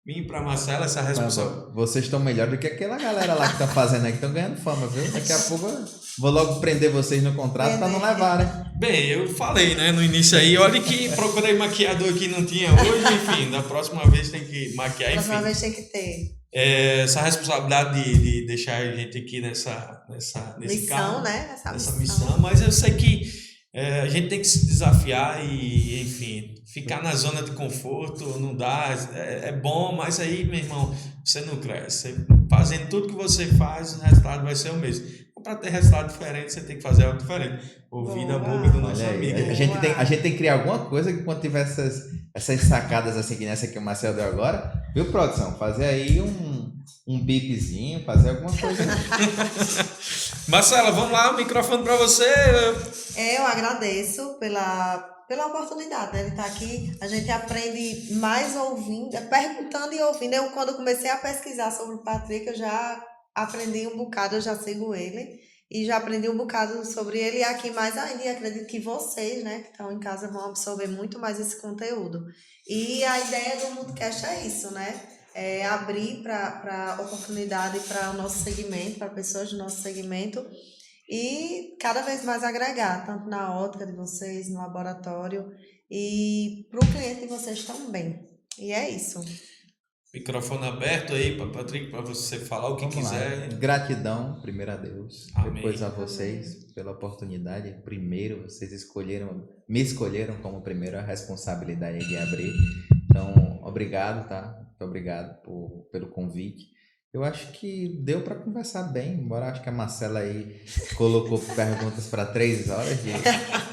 mim e para Marcela essa responsabilidade. Vocês estão melhor do que aquela galera lá que tá fazendo aí, que estão ganhando fama, viu? Daqui a pouco eu vou logo prender vocês no contrato para não levarem. Bem, eu falei, né, no início aí, olha que procurei maquiador que não tinha hoje, enfim, da próxima vez tem que maquiar, enfim. Próxima vez tem que ter. Essa responsabilidade de deixar a gente aqui nesse Missão, carro, né? essa missão, mas eu sei que a gente tem que se desafiar e, enfim, ficar na zona de conforto não dá, é bom, mas aí, meu irmão, você não cresce. Você, fazendo tudo que você faz, o resultado vai ser o mesmo. Para ter resultado diferente, você tem que fazer algo diferente. Ouvir da boca do nosso Olha aí, amigo. a gente tem que criar alguma coisa que quando tiver essas sacadas assim, que nessa que o Marcelo deu agora, viu, produção? Fazer aí um bipzinho, fazer alguma coisa. Marcela, vamos lá, o microfone para você. Eu agradeço pela oportunidade, né, de estar aqui. A gente aprende mais ouvindo, perguntando e ouvindo. Eu, quando comecei a pesquisar sobre o Patrick, eu já aprendi um bocado, eu já sigo ele. E já aprendi um bocado sobre ele e aqui mais ainda. E acredito que vocês, né, que estão em casa, vão absorver muito mais esse conteúdo. E a ideia do Multicast é isso, né? É abrir para oportunidade para o nosso segmento, para pessoas do nosso segmento e cada vez mais agregar, tanto na ótica de vocês, no laboratório e para o cliente de vocês também. E é isso. Microfone aberto aí para Patrick, para você falar o que Vamos quiser. Lá. Gratidão, primeiro a Deus, Amém. depois a vocês pela oportunidade. Primeiro, vocês me escolheram como primeiro a responsabilidade de abrir. Então, obrigado, tá? Muito obrigado pelo convite. Eu acho que deu para conversar bem, embora acho que a Marcela aí colocou perguntas para 3 horas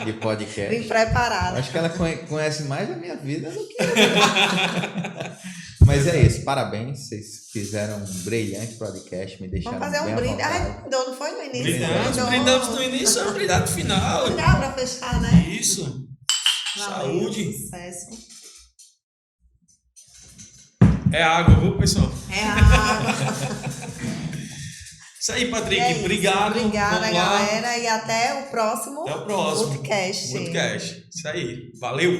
de podcast. Vim preparada. Acho que ela conhece mais a minha vida do que eu. Mas é isso, parabéns, vocês fizeram um brilhante podcast, me deixaram Vamos fazer bem um à brinde. vontade. Ai, brindou, não foi no início? Brindamos no início, é um brindado no final. Legal para fechar, né? Isso. Valeu, Saúde. sucesso. É água, viu, pessoal? É água. Isso aí, Patrick. É isso. Obrigado. Obrigada, Vamos lá. galera. E até o próximo Até o próximo. podcast. Podcast. Isso aí. Valeu.